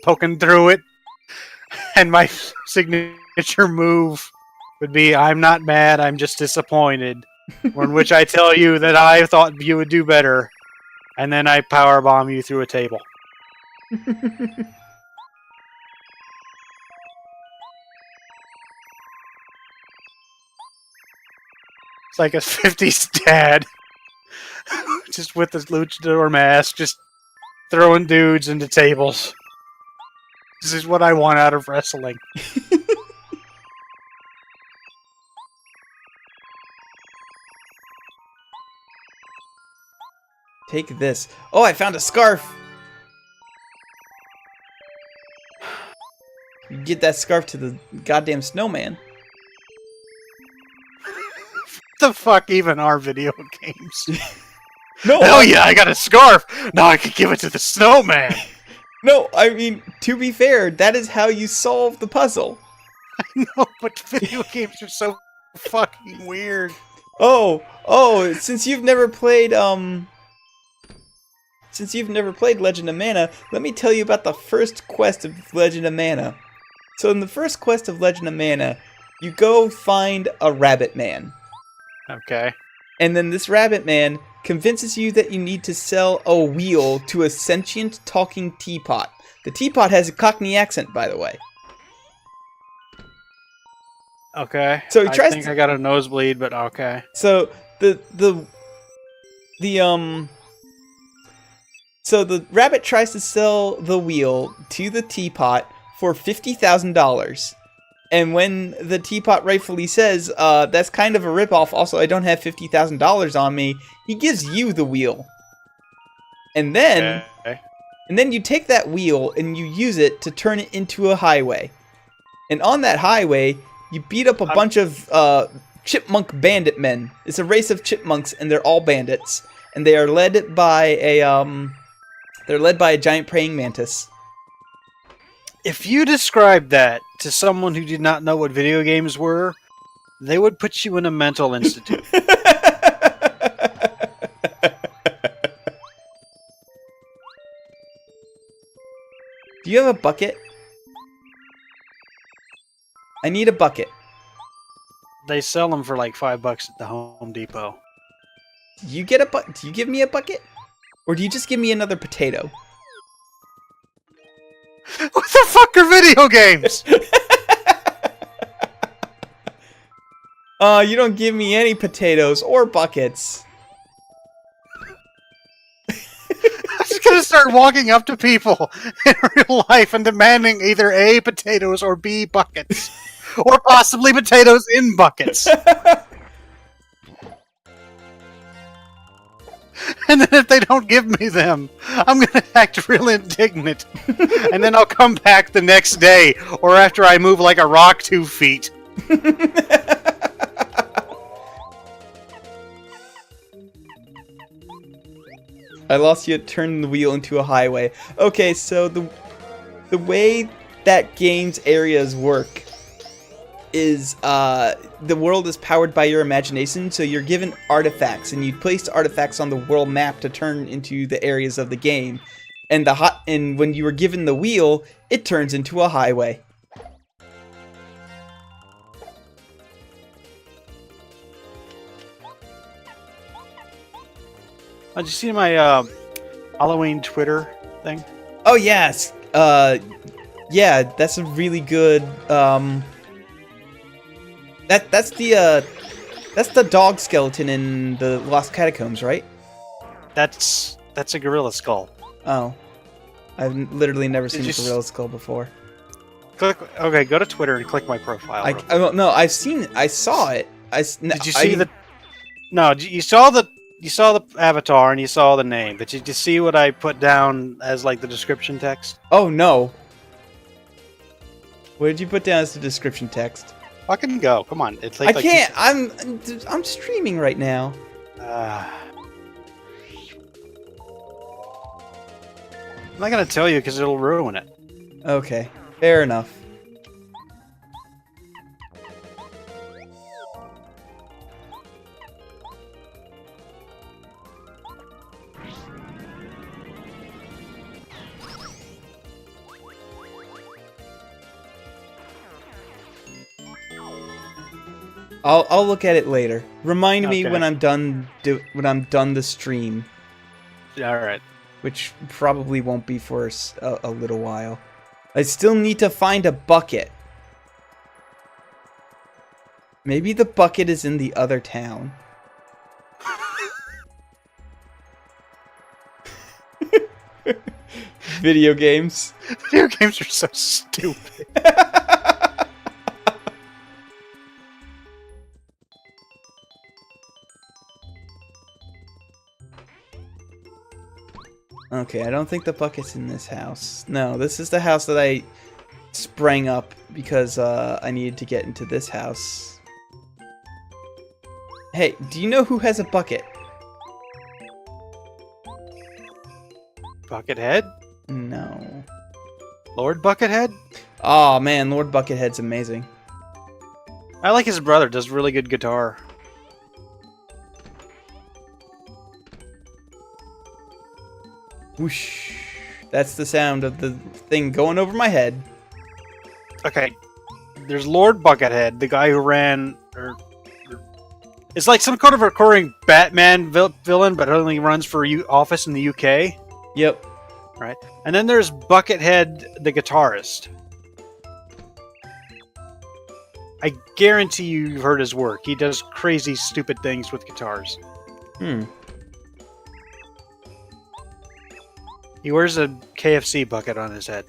poking through it. And my signature move would be, "I'm not mad, I'm just disappointed," in which I tell you that I thought you would do better, and then I powerbomb you through a table. It's like a 50s dad, just with his luchador mask, just throwing dudes into tables. This is what I want out of wrestling. Take this. Oh, I found a scarf! You get that scarf to the goddamn snowman. What the fuck even are video games? No, oh yeah, I got a scarf! Now I can give it to the snowman! No, I mean, to be fair, that is how you solve the puzzle. I know, but video games are so fucking weird. Oh, since you've never played, Legend of Mana, let me tell you about the first quest of Legend of Mana. So in the first quest of Legend of Mana, you go find a rabbit man. Okay. And then this rabbit man convinces you that you need to sell a wheel to a sentient talking teapot. The teapot has a Cockney accent, by the way. Okay. So he tries I think I got a nosebleed, but okay. So the rabbit tries to sell the wheel to the teapot for $50,000. And when the teapot rightfully says, that's kind of a ripoff, also I don't have $50,000 on me, he gives you the wheel. And then you take that wheel and you use it to turn it into a highway. And on that highway, you beat up a bunch of chipmunk bandit men. It's a race of chipmunks and they're all bandits. And they are led by a They're led by a giant praying mantis. If you described that to someone who did not know what video games were, they would put you in a mental institute. Do you have a bucket? I need a bucket. They sell them for like $5 at the Home Depot. Do you get a Do you give me a bucket? Or do you just give me another potato? What the fuck are video games? You don't give me any potatoes or buckets. I'm just gonna start walking up to people in real life and demanding either A, potatoes, or B, buckets. Or possibly potatoes in buckets. And then if they don't give me them, I'm gonna act real indignant. And then I'll come back the next day, or after I move like a rock 2 feet. I lost you at turning the wheel into a highway. Okay, so the way that games areas work is the world is powered by your imagination, so you're given artifacts, and you place artifacts on the world map to turn into the areas of the game. And and when you were given the wheel, it turns into a highway. Did you see my Halloween Twitter thing? Oh yes, yeah, that's a really good. That's the dog skeleton in the Lost Catacombs, right? That's a gorilla skull. Oh, I've literally never seen a you gorilla skull before. Okay, go to Twitter and click my profile. I don't know. I saw it. Did you see the? No, you saw the avatar and you saw the name, but did you see what I put down as like the description text? Oh no. What did you put down as the description text? Fucking go! Come on, it's I can't. I'm streaming right now. I'm not gonna tell you because it'll ruin it. Okay, fair enough. I'll look at it later. Remind me when I'm done the stream. All right. Which probably won't be for a little while. I still need to find a bucket. Maybe the bucket is in the other town. Video games. Video games are so stupid. Okay, I don't think the bucket's in this house. No, this is the house that I sprang up because I needed to get into this house. Hey, do you know who has a bucket? Buckethead? No. Lord Buckethead? Oh man, Lord Buckethead's amazing. I like his brother, does really good guitar. Whoosh. That's the sound of the thing going over my head. Okay, there's Lord Buckethead, the guy who ran... It's like some kind of recurring Batman villain, but only runs for office in the UK. Yep. Right. And then there's Buckethead, the guitarist. I guarantee you've heard his work. He does crazy, stupid things with guitars. He wears a KFC bucket on his head.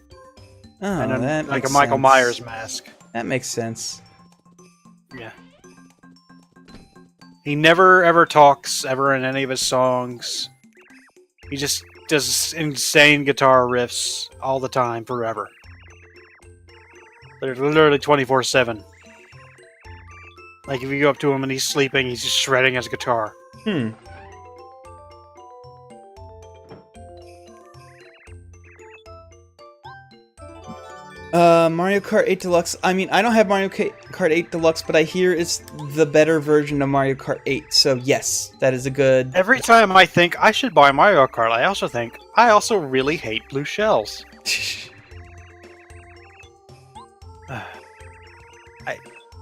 Oh, and that like makes a Michael sense. Myers mask. That makes sense. Yeah. He never ever talks ever in any of his songs. He just does insane guitar riffs all the time, forever. They're literally 24/7. Like if you go up to him and he's sleeping, he's just shredding his guitar. Mario Kart 8 Deluxe. I mean, I don't have Mario Kart 8 Deluxe, but I hear it's the better version of Mario Kart 8. So yes, that is a good. Every time I think I should buy Mario Kart, I also think I also really hate blue shells.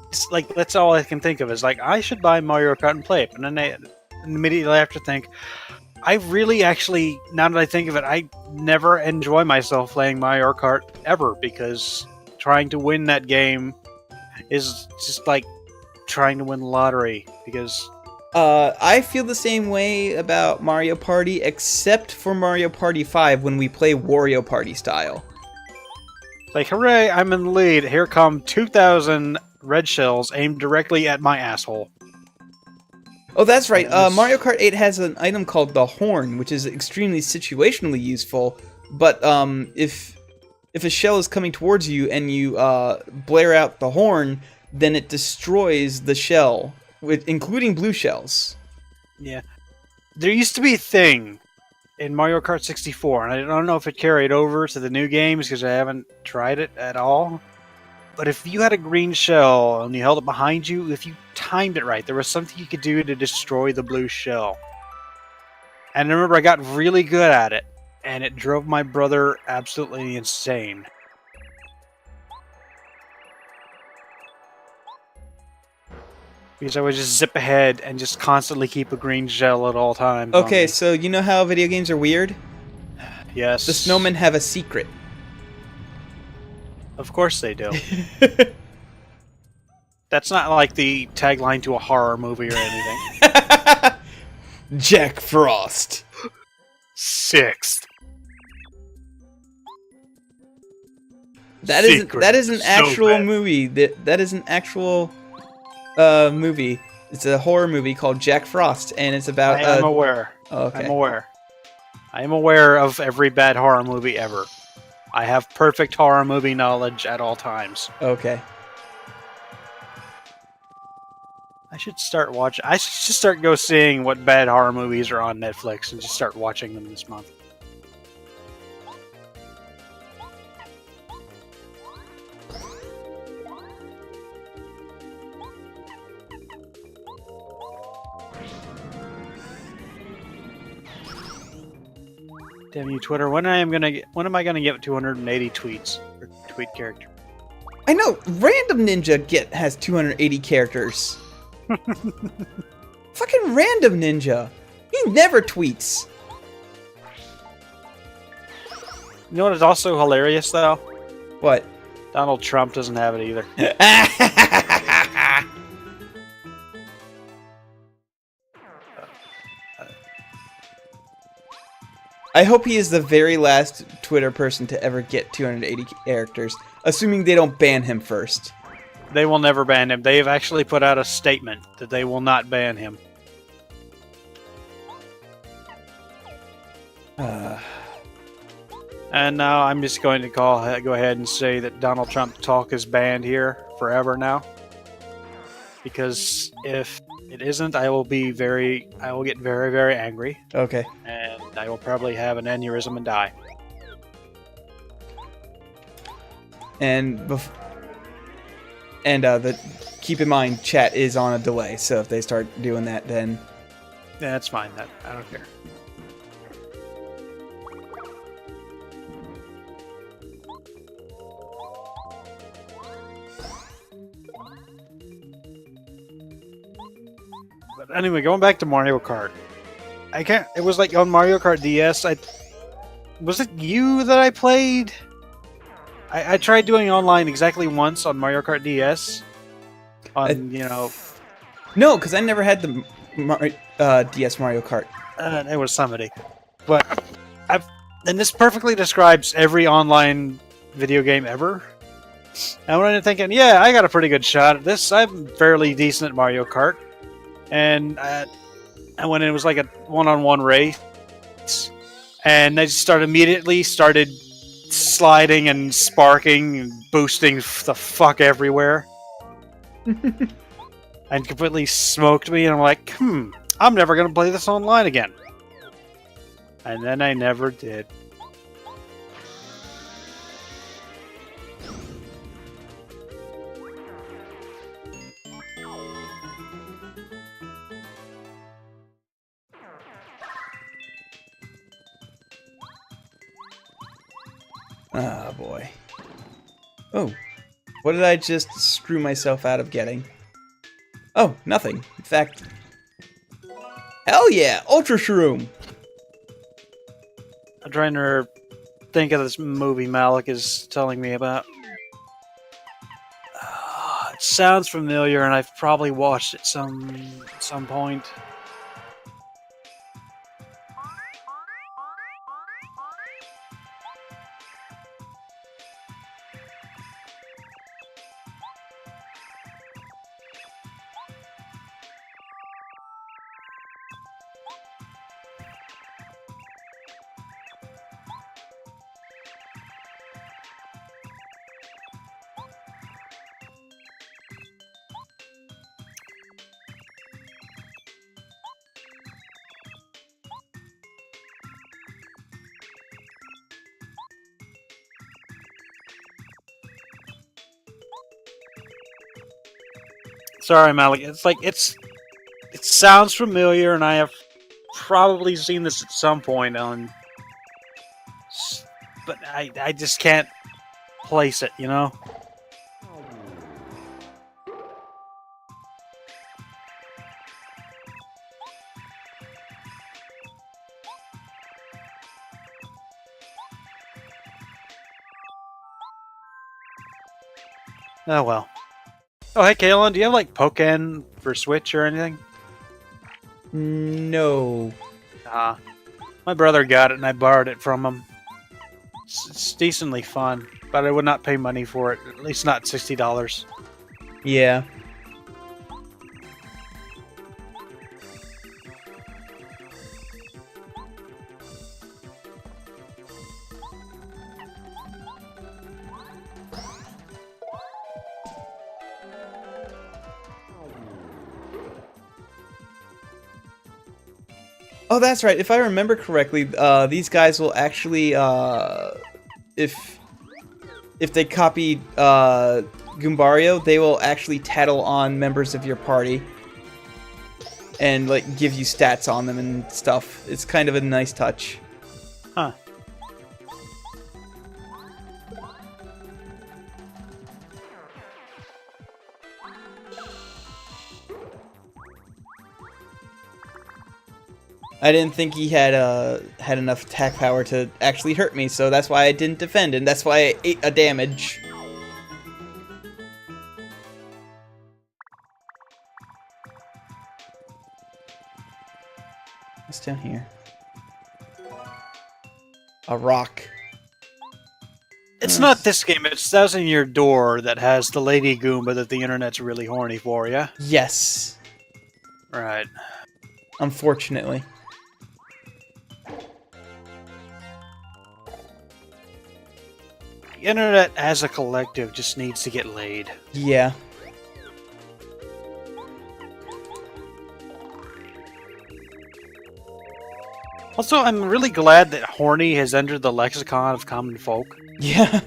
It's like that's all I can think of is like I should buy Mario Kart and play it, and then immediately I have to think I really actually now that I think of it, I never enjoy myself playing Mario Kart ever because trying to win that game is just like trying to win the lottery because I feel the same way about Mario Party, except for Mario Party 5 when we play Wario Party style. like hooray, I'm in the lead. Here come 2,000 red shells aimed directly at my asshole. Oh, that's right. Mario Kart 8 has an item called the Horn, which is extremely situationally useful. But if a shell is coming towards you and you blare out the horn, then it destroys the shell, including blue shells. Yeah. There used to be a thing in Mario Kart 64, and I don't know if it carried over to the new games because I haven't tried it at all. But if you had a green shell and you held it behind you, if you timed it right, there was something you could do to destroy the blue shell. And I remember I got really good at it, and it drove my brother absolutely insane. Because I would just zip ahead and just constantly keep a green shell at all times. Okay, so you know how video games are weird? Yes. The snowmen have a secret. Of course they do. That's not like the tagline to a horror movie or anything. Jack Frost. Sixth. That is an actual Snowman. movie. That is an actual movie. It's a horror movie called Jack Frost, and it's about. I am aware. Okay. I'm aware. I am aware of every bad horror movie ever. I have perfect horror movie knowledge at all times. Okay. I should start watching. I should just start go seeing what bad horror movies are on Netflix and just start watching them this month. Damn you, Twitter! When am I gonna get 280 tweets or tweet character? I know. Random Ninja has 280 characters. Fucking Random Ninja. He never tweets. You know what is also hilarious though? What? Donald Trump doesn't have it either. I hope he is the very last Twitter person to ever get 280 characters, assuming they don't ban him first. They will never ban him. They have actually put out a statement that they will not ban him. And now I'm just going to go ahead and say that Donald Trump talk is banned here forever now. Because if it isn't, I will get very, very angry. Okay. And I will probably have an aneurysm and die. And keep in mind, chat is on a delay, so if they start doing that, then Yeah, that's fine. I don't care. But anyway, going back to Mario Kart. It was like on Mario Kart DS, was it you that I played? I tried doing online exactly once on Mario Kart DS. No, because I never had the DS Mario Kart. It was somebody. But and this perfectly describes every online video game ever. I went in thinking, yeah, I got a pretty good shot at this. I'm fairly decent at Mario Kart. And when it was like a one-on-one race, and I just immediately started sliding and sparking and boosting the fuck everywhere. And completely smoked me, and I'm like, I'm never going to play this online again. And then I never did. Ah, boy. Oh. What did I just screw myself out of getting? Oh, nothing. In fact... Hell yeah! Ultra Shroom! I'm trying to think of this movie Malik is telling me about. It sounds familiar, and I've probably watched it at some point. Sorry, Malik. It sounds familiar, and I have probably seen this at some point on, but I just can't place it, you know? Oh well. Oh, hey, Kalen, do you have, like, Pokken for Switch or anything? No. My brother got it, and I borrowed it from him. It's decently fun, but I would not pay money for it, at least not $60. Yeah. Oh, that's right. If I remember correctly, these guys will actually, if they copy Goombario, they will actually tattle on members of your party and like give you stats on them and stuff. It's kind of a nice touch. Huh. I didn't think he had enough attack power to actually hurt me, so that's why I didn't defend, and that's why I ate a damage. What's down here? A rock. It's not this game, it's Thousand Year Door that has the Lady Goomba that the internet's really horny for, yeah? Yes. Right. Unfortunately. The internet as a collective just needs to get laid. Yeah. Also, I'm really glad that horny has entered the lexicon of common folk. Yeah.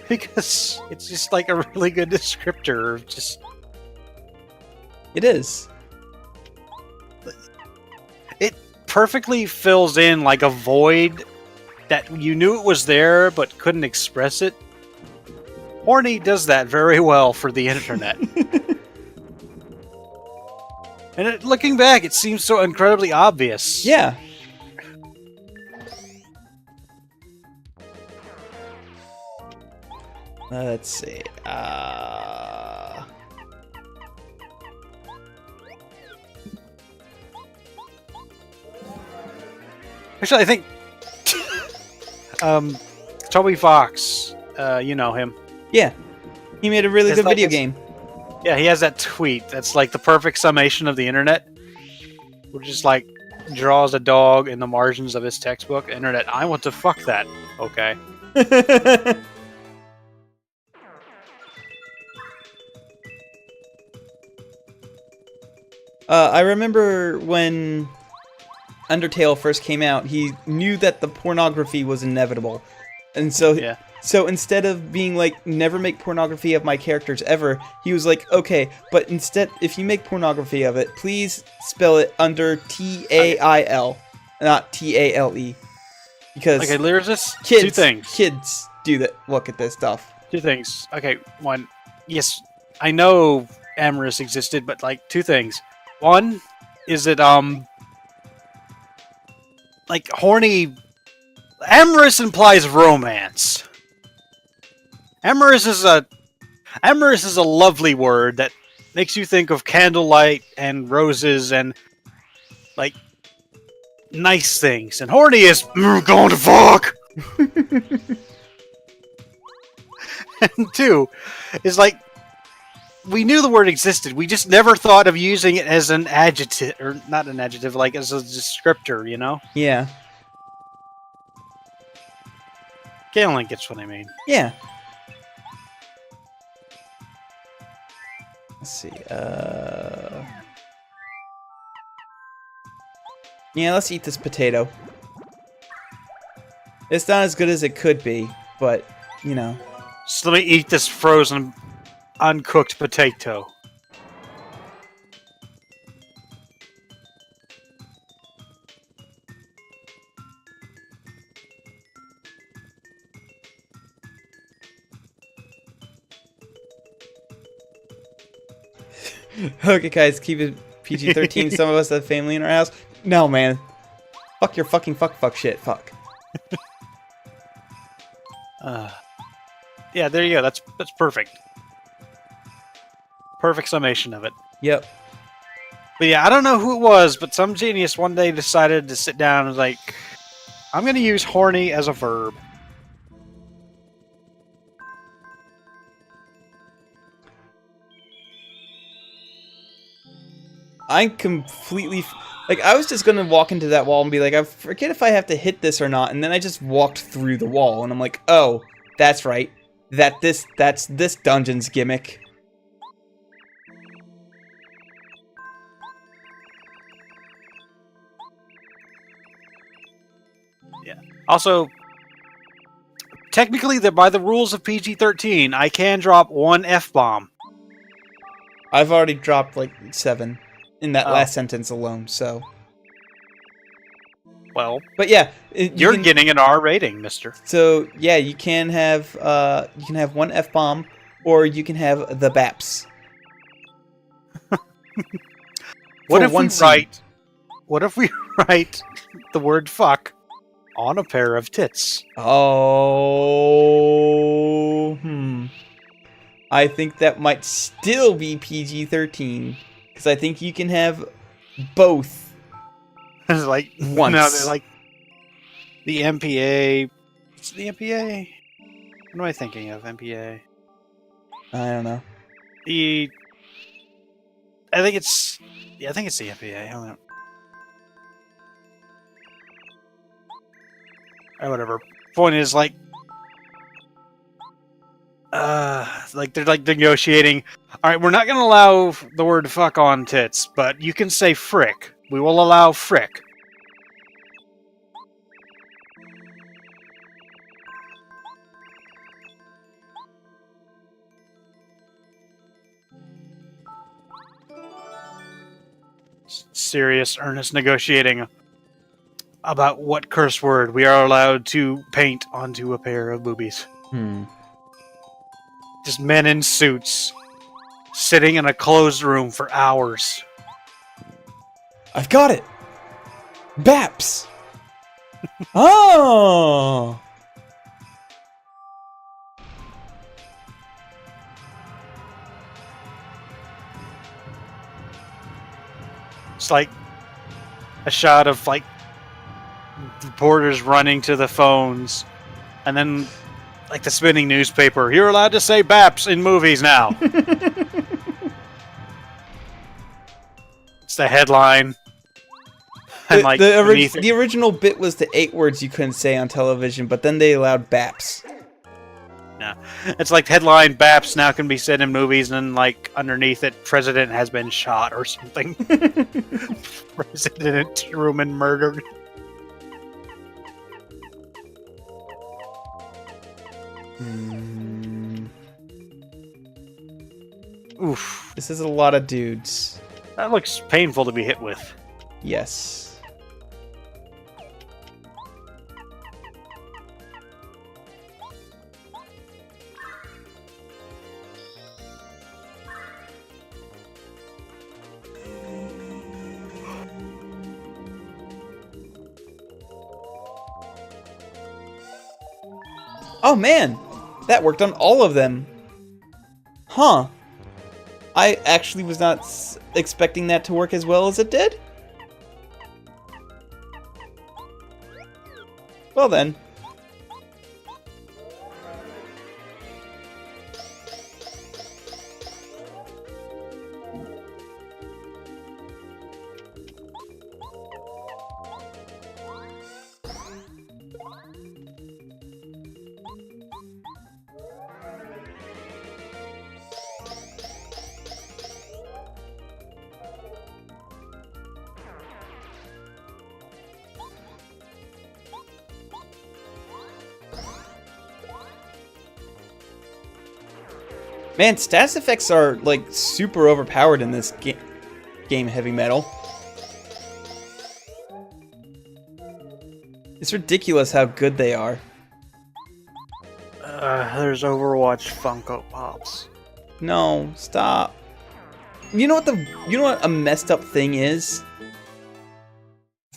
Because it's just like a really good descriptor of just... It is. It perfectly fills in like a void that you knew it was there but couldn't express it. Horny does that very well for the internet. And looking back, it seems so incredibly obvious. Yeah. Let's see. Actually, I think Toby Fox, you know him. Yeah. He made a really It's good like video this- game. Yeah, he has that tweet that's like the perfect summation of the internet. Which is like draws a dog in the margins of his textbook. Internet, I want to fuck that. Okay. I remember when Undertale first came out, he knew that the pornography was inevitable. And so Yeah. so instead of being like, never make pornography of my characters ever, he was like, okay, but instead, if you make pornography of it, please spell it under T-A-I-L, not T-A-L-E. Because Okay, Lyricist, kids, two things. kids do that. Look at this stuff. Two things. Okay, one. Yes, I know Amorous existed, but like two things. One is it like horny. Amorous implies romance. Amorous is a lovely word that makes you think of candlelight and roses and like nice things. And horny is going to fuck. And two is like we knew the word existed. We just never thought of using it as an adjective, or not an adjective, like as a descriptor. You know? Yeah. Galen gets what I mean. Yeah. Let's see. Yeah, let's eat this potato. It's not as good as it could be, but, you know. So let me eat this frozen, uncooked potato. Okay, guys, keep it PG-13. Some of us have family in our house. No, man. Fuck your fucking fuck shit. Fuck. Yeah, there you go. That's perfect. Perfect summation of it. Yep. But yeah, I don't know who it was, but some genius one day decided to sit down and was like, I'm going to use horny as a verb. I'm completely... Like, I was just gonna walk into that wall and be like, I forget if I have to hit this or not, and then I just walked through the wall, and I'm like, oh, that's right. That's this dungeon's gimmick. Yeah. Also, technically, by the rules of PG-13, I can drop one F-bomb. I've already dropped, like, 7 in that last sentence alone, so... Well, but yeah, you're getting an R rating, mister. So yeah, you can have one F-bomb, or you can have the BAPS. What if we write the word fuck on a pair of tits? Oh, I think that might still be PG-13, because I think you can have both. It's like once. No, they're like the MPA. It's the MPA. What am I thinking of? MPA. I don't know. I think it's the MPA. I don't know. Or whatever. Point is like they're like negotiating. All right, we're not going to allow the word fuck on tits, but you can say frick. We will allow frick. Serious, earnest negotiating about what curse word we are allowed to paint onto a pair of boobies. Just men in suits, sitting in a closed room for hours. I've got it! BAPS! Oh! It's like a shot of like reporters running to the phones, and then like the spinning newspaper. You're allowed to say BAPS in movies now. It's the headline. And like the original bit was the 8 words you couldn't say on television, but then they allowed BAPS. No. It's like headline BAPS now can be said in movies, and then like underneath it, president has been shot or something. President Truman murdered. Oof. This is a lot of dudes. That looks painful to be hit with. Yes. Oh man, that worked on all of them. Huh. I actually was not expecting that to work as well as it did. Well then. Man, status effects are like super overpowered in this game, Heavy Metal. It's ridiculous how good they are. There's Overwatch Funko Pops. No, stop. You know what a messed up thing is?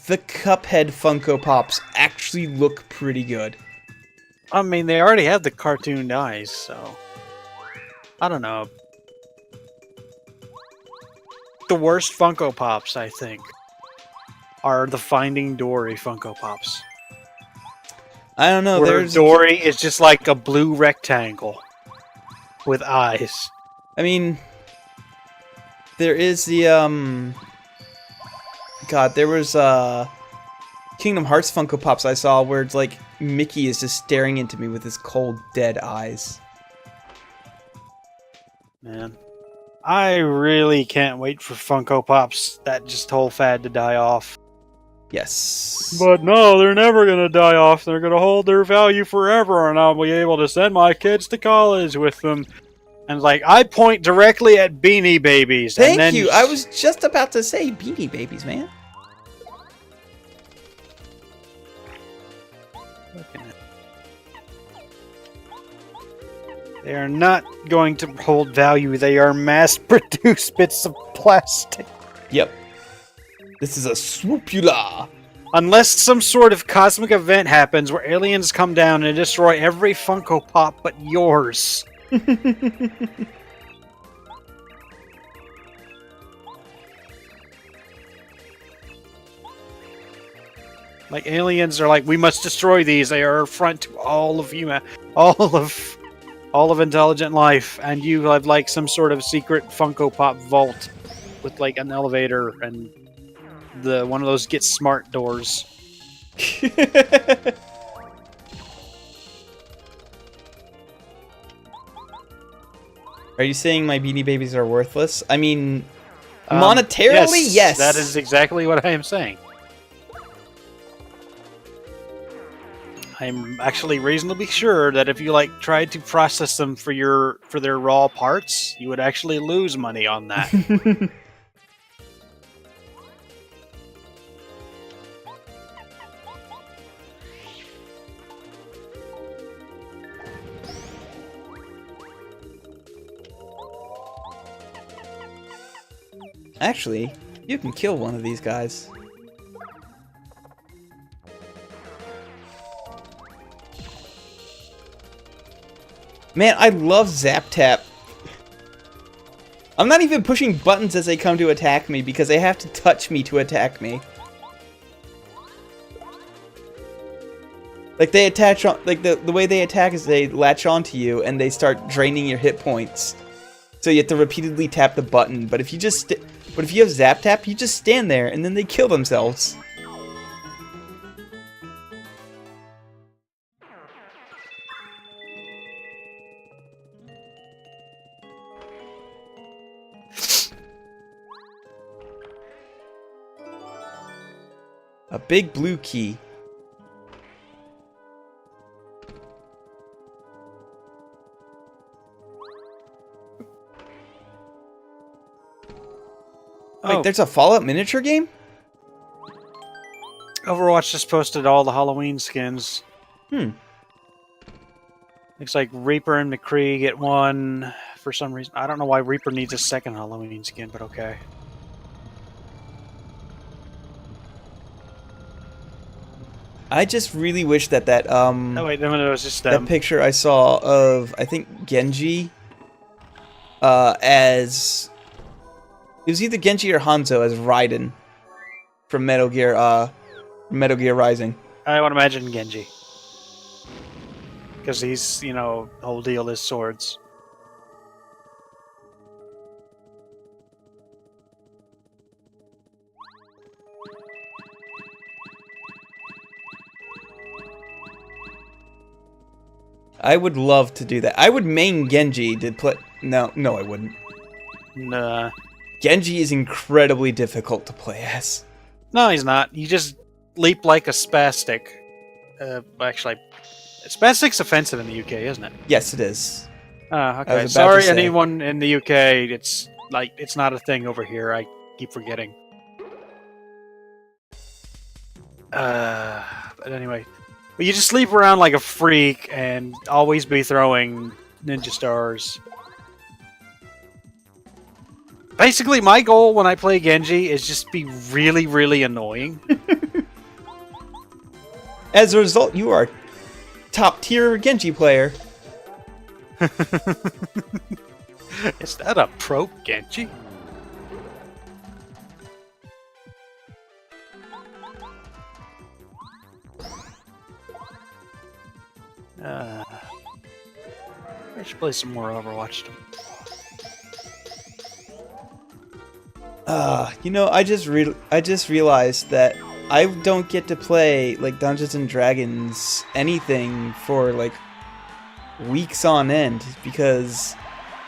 The Cuphead Funko Pops actually look pretty good. I mean, they already have the cartoon eyes, so I don't know. The worst Funko Pops, I think, are the Finding Dory Funko Pops. I don't know. Where Dory is just like a blue rectangle with eyes. I mean, there is the God, there was Kingdom Hearts Funko Pops I saw where it's like Mickey is just staring into me with his cold, dead eyes. Man, I really can't wait for Funko Pops, that just whole fad to die off. Yes. But no, they're never going to die off. They're going to hold their value forever, and I'll be able to send my kids to college with them. And like, I point directly at Beanie Babies. Thank you. I was just about to say Beanie Babies, man. They are not going to hold value. They are mass-produced bits of plastic. Yep. This is a swoopula. Unless some sort of cosmic event happens where aliens come down and destroy every Funko Pop but yours. Like, aliens are like, we must destroy these. They are a affront to all of all of intelligent life, and you have like some sort of secret Funko Pop vault with like an elevator and one of those Get Smart doors. Are you saying my Beanie Babies are worthless? I mean, monetarily, yes. That is exactly what I am saying. I'm actually reasonably sure that if you like tried to process them for their raw parts, you would actually lose money on that. Actually, you can kill one of these guys. Man, I love Zap Tap. I'm not even pushing buttons as they come to attack me because they have to touch me to attack me. Like they attach on, like the way they attack is they latch onto you and they start draining your hit points. So you have to repeatedly tap the button. But if you have Zap Tap, you just stand there and then they kill themselves. A big blue key. Wait, there's a Fallout miniature game? Overwatch just posted all the Halloween skins. Hmm. Looks like Reaper and McCree get one for some reason. I don't know why Reaper needs a second Halloween skin, but okay. I just really wish that Oh wait, no, it was just that picture I saw of, I think, Genji, as... It was either Genji or Hanzo as Raiden from Metal Gear Rising. I would imagine Genji. Because he's, you know, whole deal is swords. I would love to do that. I would main Genji to play... No, I wouldn't. Nah. Genji is incredibly difficult to play as. No, he's not. You just leap like a spastic. Actually, spastic's offensive in the UK, isn't it? Yes, it is. Okay. I was about to Sorry, say. anyone in the UK. It's not a thing over here. I keep forgetting. But anyway, but you just sleep around like a freak and always be throwing ninja stars. Basically, my goal when I play Genji is just be really, really annoying. As a result, you are top tier Genji player. Is that a pro Genji? I should play some more Overwatch. You know, I just realized that I don't get to play like Dungeons and Dragons anything for like weeks on end because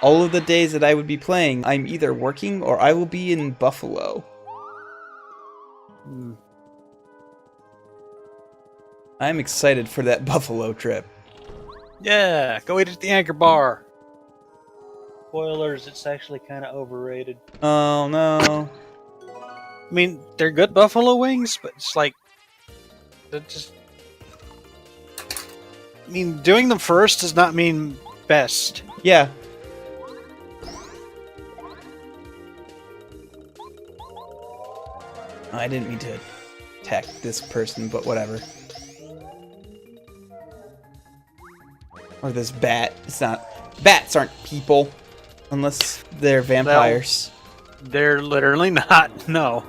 all of the days that I would be playing, I'm either working or I will be in Buffalo. I'm excited for that Buffalo trip. Yeah, go eat at the Anchor Bar. Spoilers, it's actually kind of overrated. Oh no. I mean, they're good buffalo wings, but it's like... They're just... I mean, doing them first does not mean best. Yeah. I didn't mean to attack this person, but whatever. Or this bat. It's not... Bats aren't people. Unless they're vampires. They're literally not, no.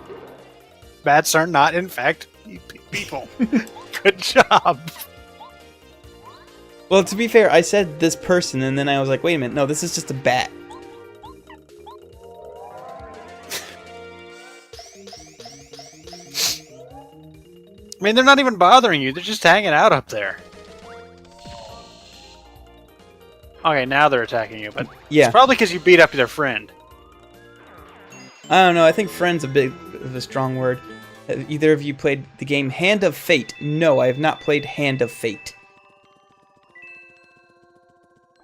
Bats are not, in fact, people. Good job. Well, to be fair, I said this person, and then I was like, wait a minute, no, this is just a bat. I mean, they're not even bothering you. They're just hanging out up there. Okay, now they're attacking you, but yeah. It's probably because you beat up their friend. I don't know, I think friend's a bit of a strong word. Have either of you played the game Hand of Fate? No, I have not played Hand of Fate.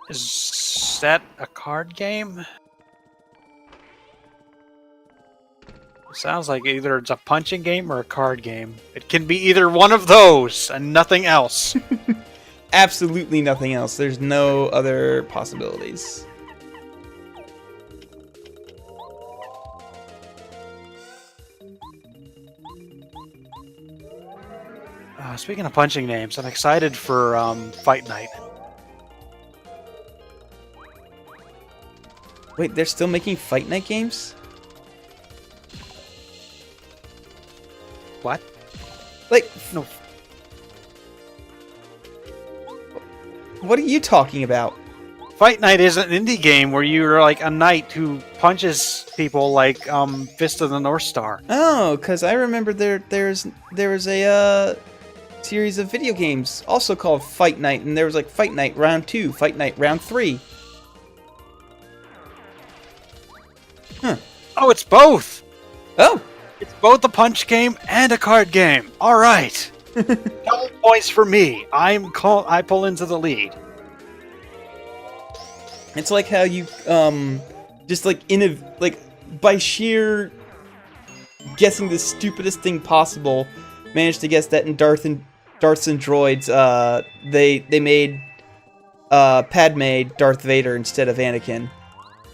Is that a card game? It sounds like either it's a punching game or a card game. It can be either one of those and nothing else. Absolutely nothing else. There's no other possibilities. Speaking of punching names, I'm excited for Fight Night. Wait, they're still making Fight Night games? What? Like, No. What are you talking about? Fight Night is an indie game where you're like a knight who punches people like Fist of the North Star. Oh, because I remember there was a series of video games also called Fight Night, and there was like Fight Night Round 2, Fight Night Round 3. Huh. Oh, it's both! Oh! It's both a punch game and a card game. All right. Double points for me. I pull into the lead. It's like how you just like by sheer guessing the stupidest thing possible, managed to guess that in Darths and Droids, they made Padme Darth Vader instead of Anakin.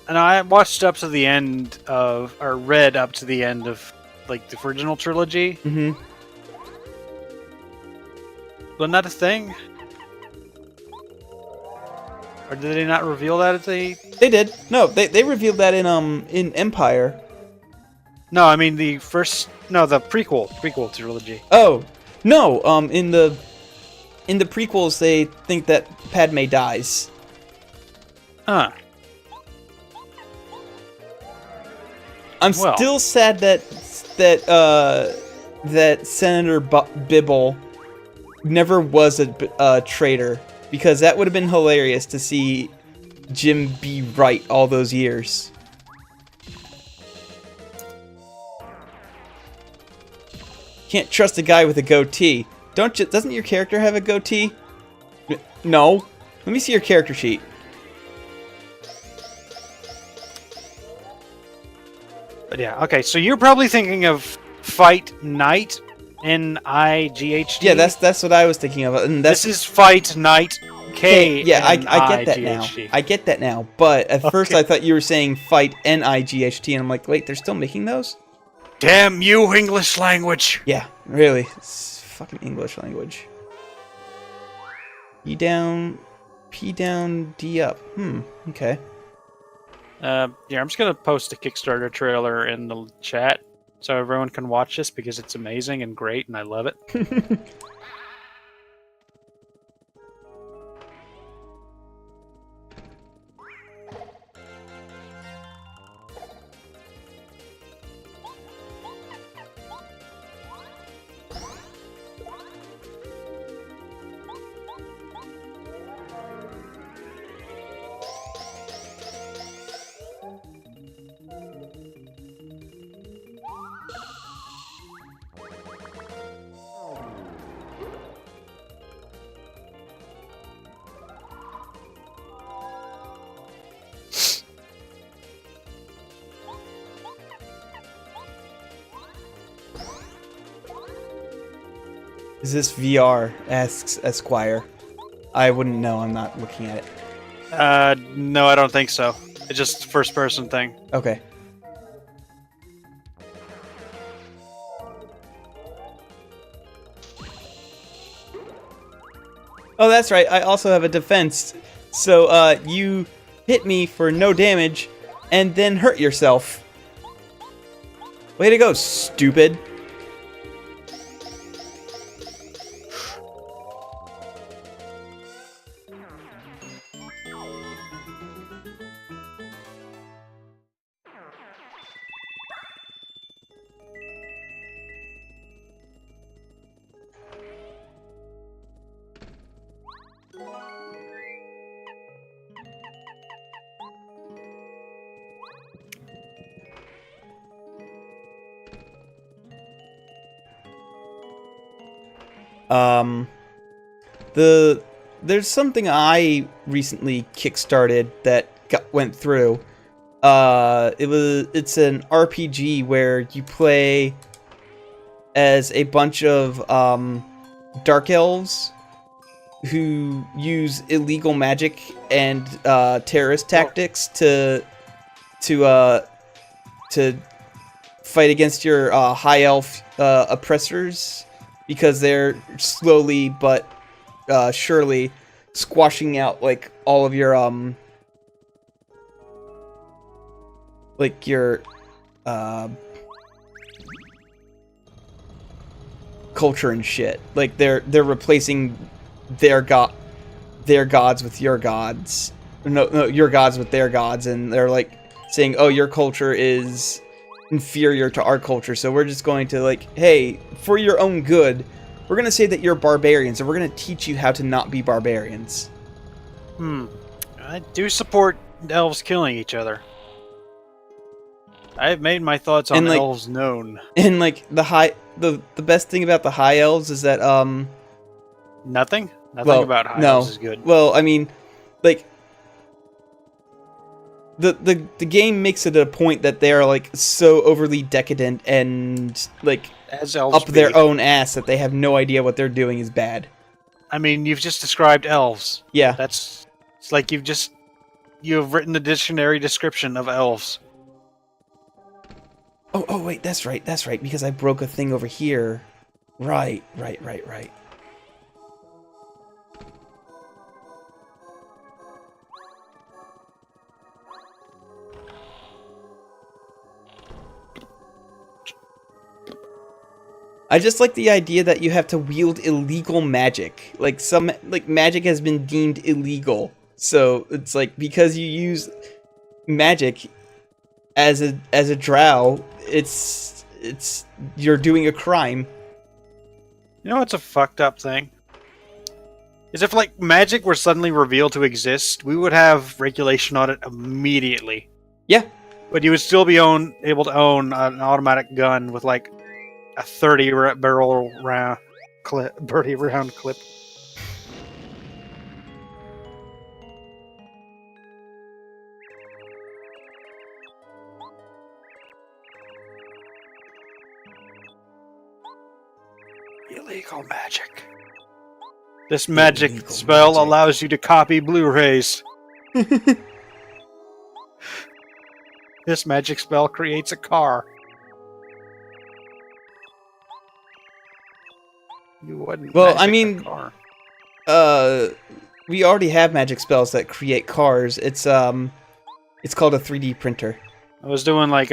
And I watched up to the end of, or read up to the end of, like, the original trilogy. Mm-hmm. Wasn't that a thing? Or did they not reveal that at the... They did. No, they revealed that in Empire. No, I mean the first... No, the prequel trilogy. Oh, no, in the prequels they think that Padme dies. Huh. I'm Well. still sad that Senator Bibble never was a traitor, because that would have been hilarious to see Jim be right all those years. Can't trust a guy with a goatee. Doesn't your character have a goatee? No. Let me see your character sheet. But yeah, okay, so you're probably thinking of Fight Night, N-I-G-H-T? Yeah, that's what I was thinking of. And This is Fight Night, K-N-I-G-H-T. Yeah, I get that now. I get that now. But at first I thought you were saying Fight N-I-G-H-T, and I'm like, wait, they're still making those? Damn you, English language! Yeah, really. It's fucking English language. E down, P down, D up. Okay. Yeah, I'm just gonna post a Kickstarter trailer in the chat so everyone can watch this because it's amazing and great and I love it. Is this VR? Asks Esquire. I wouldn't know. I'm not looking at it. No, I don't think so. It's just a first-person thing. Okay. Oh, that's right. I also have a defense. So, you hit me for no damage and then hurt yourself. Way to go, stupid. There's something I recently kickstarted that went through. It's an RPG where you play as a bunch of dark elves who use illegal magic and terrorist tactics to fight against your high elf oppressors, because they're slowly but surely squashing out like all of your culture and shit. Like they're replacing their gods with your gods. No, your gods with their gods, and they're like saying, "Oh, your culture is inferior to our culture, so we're just going to, like, hey, for your own good, we're going to say that you're barbarians, and we're going to teach you how to not be barbarians." I do support elves killing each other. I've made my thoughts on elves known. And like the best thing about the high elves is that Nothing about high elves is good. Well, I mean, like the game makes it a point that they are like so overly decadent and like as elves up their own ass that they have no idea what they're doing is bad. I mean, you've just described elves. Yeah. It's like you've written the dictionary description of elves. Oh wait, that's right, because I broke a thing over here. Right. I just like the idea that you have to wield illegal magic. Like magic has been deemed illegal. So it's like because you use magic as a drow, it's you're doing a crime. You know what's a fucked up thing? Is if like magic were suddenly revealed to exist, we would have regulation on it immediately. Yeah. But you would still be able to own an automatic gun with like a 30 barrel round clip. Illegal magic. This magic Illegal spell magic. allows you to copy Blu-rays. This magic spell creates a car. You wouldn't. Well, I magic a mean, car. We already have magic spells that create cars. It's called a 3D printer. I was doing like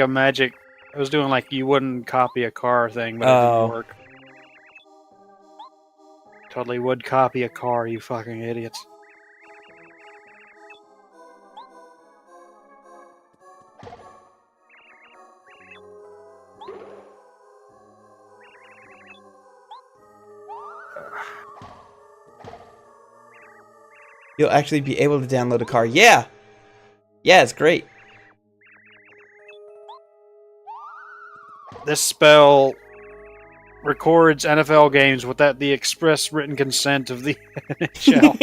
you wouldn't copy a car thing, but it didn't work. Totally would copy a car, you fucking idiots. You'll actually be able to download a car. Yeah! Yeah, it's great. This spell records NFL games without the express written consent of the NHL.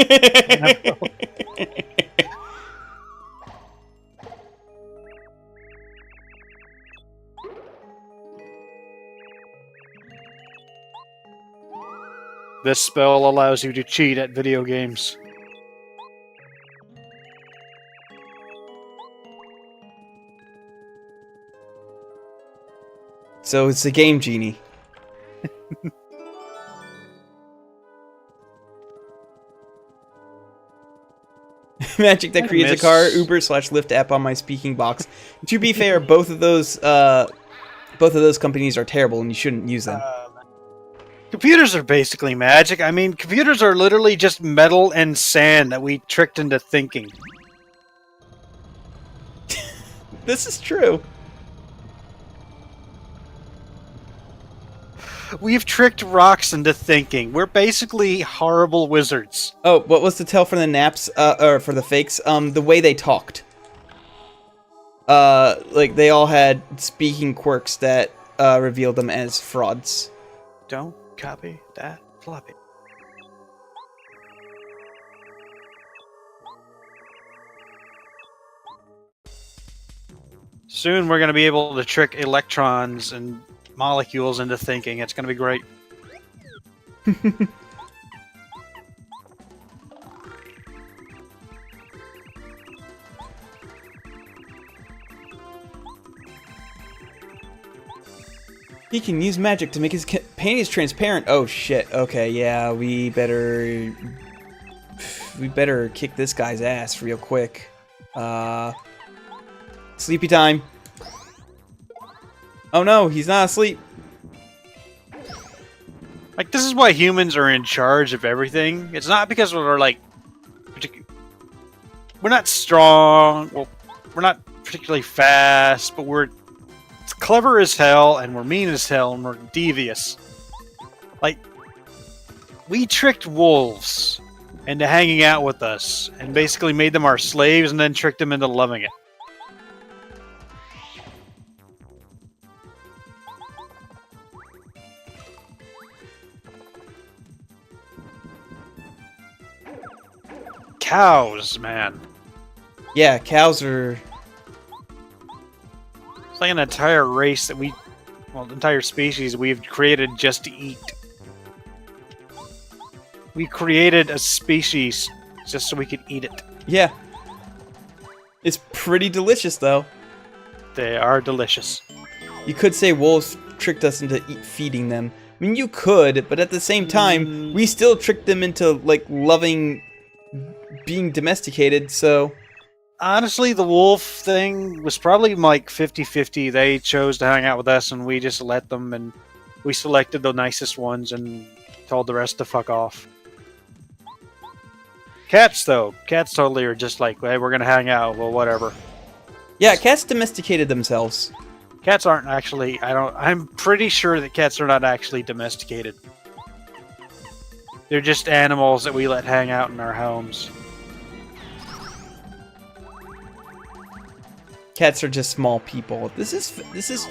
This spell allows you to cheat at video games. So it's a game genie. Magic that creates a car, Uber/Lyft app on my speaking box. To be fair, both of those companies are terrible and you shouldn't use them. Computers are basically magic. I mean, computers are literally just metal and sand that we tricked into thinking. This is true. We've tricked rocks into thinking. We're basically horrible wizards. Oh, what was the tell for the naps, or for the fakes? The way they talked. Like, they all had speaking quirks that, revealed them as frauds. Don't copy that floppy. Soon we're going to be able to trick electrons and molecules into thinking. It's going to be great. He can use magic to make his panties transparent. Oh shit. Okay, yeah, we better kick this guy's ass real quick. Sleepy time. Oh no, he's not asleep. Like, this is why humans are in charge of everything. It's not because we're like we're not strong, well, we're not particularly fast, but we're clever as hell, and we're mean as hell, and we're devious. Like, we tricked wolves into hanging out with us, and basically made them our slaves, and then tricked them into loving it. Cows, man. Yeah, cows are... It's like an entire race that an entire species we've created just to eat. We created a species just so we could eat it. Yeah. It's pretty delicious, though. They are delicious. You could say wolves tricked us into feeding them. I mean, you could, but at the same time, we still tricked them into, like, loving being domesticated, so... Honestly, the wolf thing was probably like 50-50. They chose to hang out with us, and we just let them, and we selected the nicest ones and told the rest to fuck off. Cats, though. Cats totally are just like, hey, we're gonna hang out. Well, whatever. Yeah, cats domesticated themselves. Cats aren't actually. I'm pretty sure that cats are not actually domesticated. They're just animals that we let hang out in our homes. Cats are just small people. This is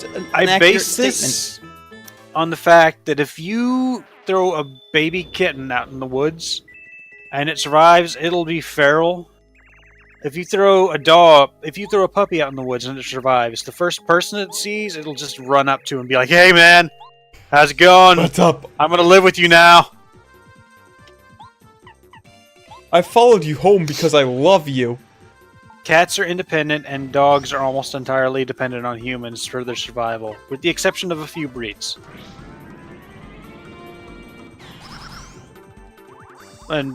an I accurate base statement. this on the fact that if you throw a baby kitten out in the woods and it survives, it'll be feral. If you throw a puppy out in the woods and it survives, the first person it sees, it'll just run up to and be like, "Hey, man, how's it going? What's up? I'm gonna live with you now." I followed you home because I love you. Cats are independent, and dogs are almost entirely dependent on humans for their survival, with the exception of a few breeds. And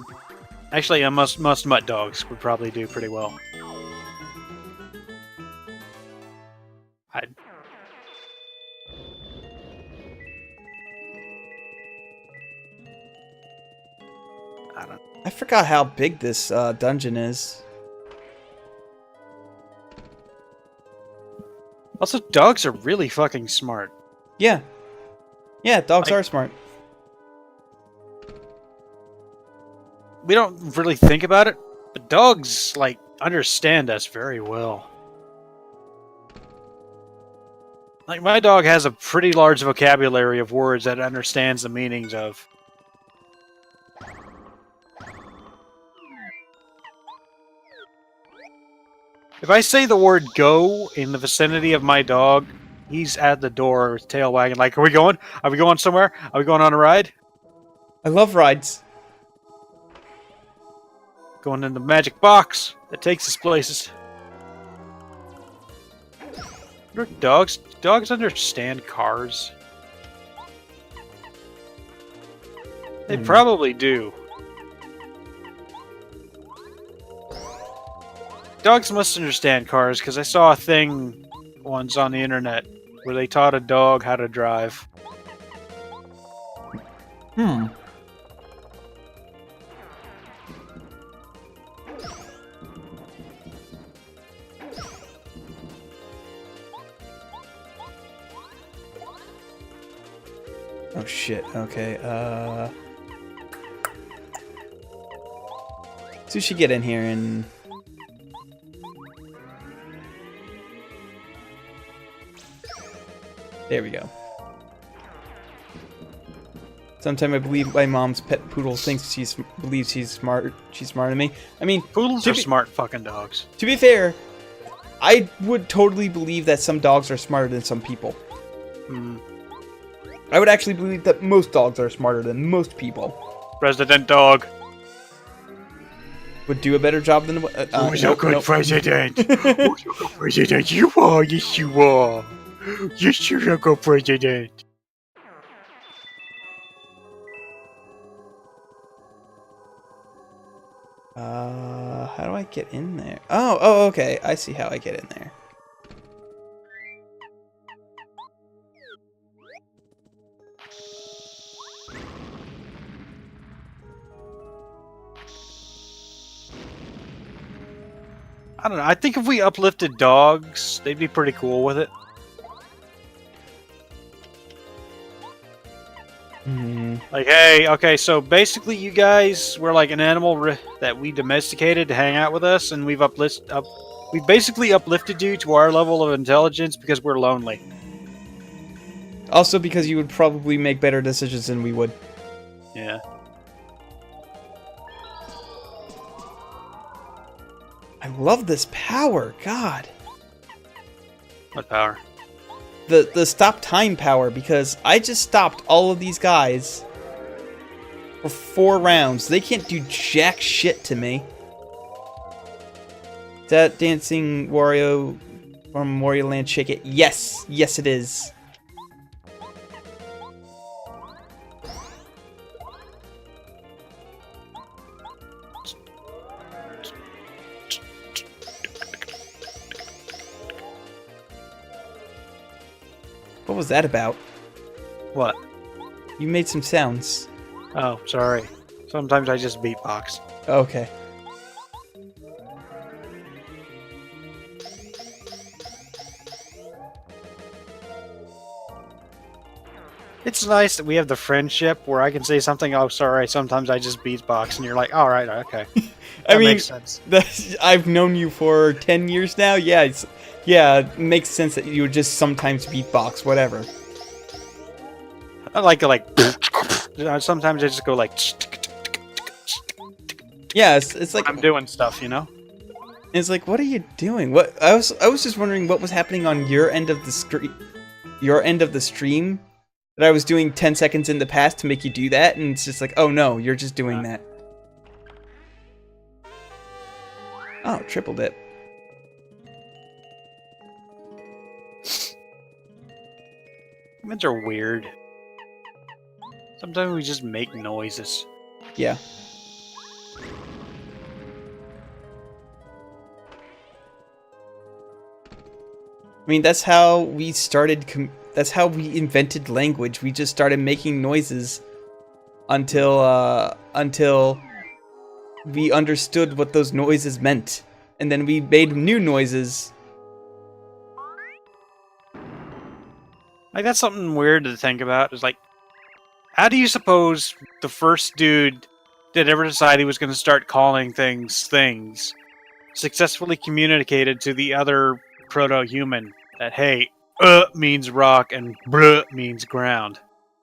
actually, most mutt dogs would probably do pretty well. I don't. I forgot how big this dungeon is. Also, dogs are really fucking smart. Yeah. Yeah, dogs Like- are smart. We don't really think about it, but dogs, like, understand us very well. Like, my dog has a pretty large vocabulary of words that it understands the meanings of. If I say the word go in the vicinity of my dog, he's at the door with tail wagging like, are we going? Are we going somewhere? Are we going on a ride? I love rides. Going in the magic box that takes us places. Dogs understand cars. They probably do. Dogs must understand cars, because I saw a thing once on the internet where they taught a dog how to drive. Hmm. Oh shit, okay, Sushi, get in here and... There we go. Sometimes I believe my mom's pet poodle thinks believes she's smart. She's smarter than me. I mean, Poodles are smart fucking dogs. to be fair, I would totally believe that some dogs are smarter than some people. Hmm. I would actually believe that most dogs are smarter than most people. Resident dog. Would do a better job than... Who's nope, a good nope. president? Who's a good president? You are, yes you are. Yes, you're a good president. How do I get in there? Oh, okay. I see how I get in there. I don't know. I think if we uplifted dogs, they'd be pretty cool with it. Hmm. Like, hey, okay, so basically you guys were like an animal that we domesticated to hang out with us, and we've basically uplifted you to our level of intelligence because we're lonely. Also because you would probably make better decisions than we would. Yeah. I love this power. God. What power? The stop time power, because I just stopped all of these guys for 4 rounds. They can't do jack shit to me. Is that Dancing Wario from Wario Land Shake It? Yes! Yes, it is. What was that about? What? You made some sounds. Oh, sorry. Sometimes I just beatbox. Okay. It's nice that we have the friendship where I can say something, oh, sorry, sometimes I just beatbox, and you're like, all right, okay. I mean, makes sense. I've known you for 10 years now. Yeah, yeah, it makes sense that you would just sometimes beatbox, whatever. I like sometimes I just go like, Yeah, it's like I'm doing stuff, you know? it's like, what are you doing? What I was just wondering what was happening on your end of the stream that I was doing 10 seconds in the past to make you do that, and it's just like, oh no, you're just doing that. Oh, triple dip. Humans are weird. Sometimes we just make noises. Yeah. I mean, that's how we started. That's how we invented language. We just started making noises until we understood what those noises meant, and then we made new noises. Like, that's something weird to think about. Is like, how do you suppose the first dude that ever decided he was going to start calling things successfully communicated to the other proto-human that, hey, means rock and bruh means ground?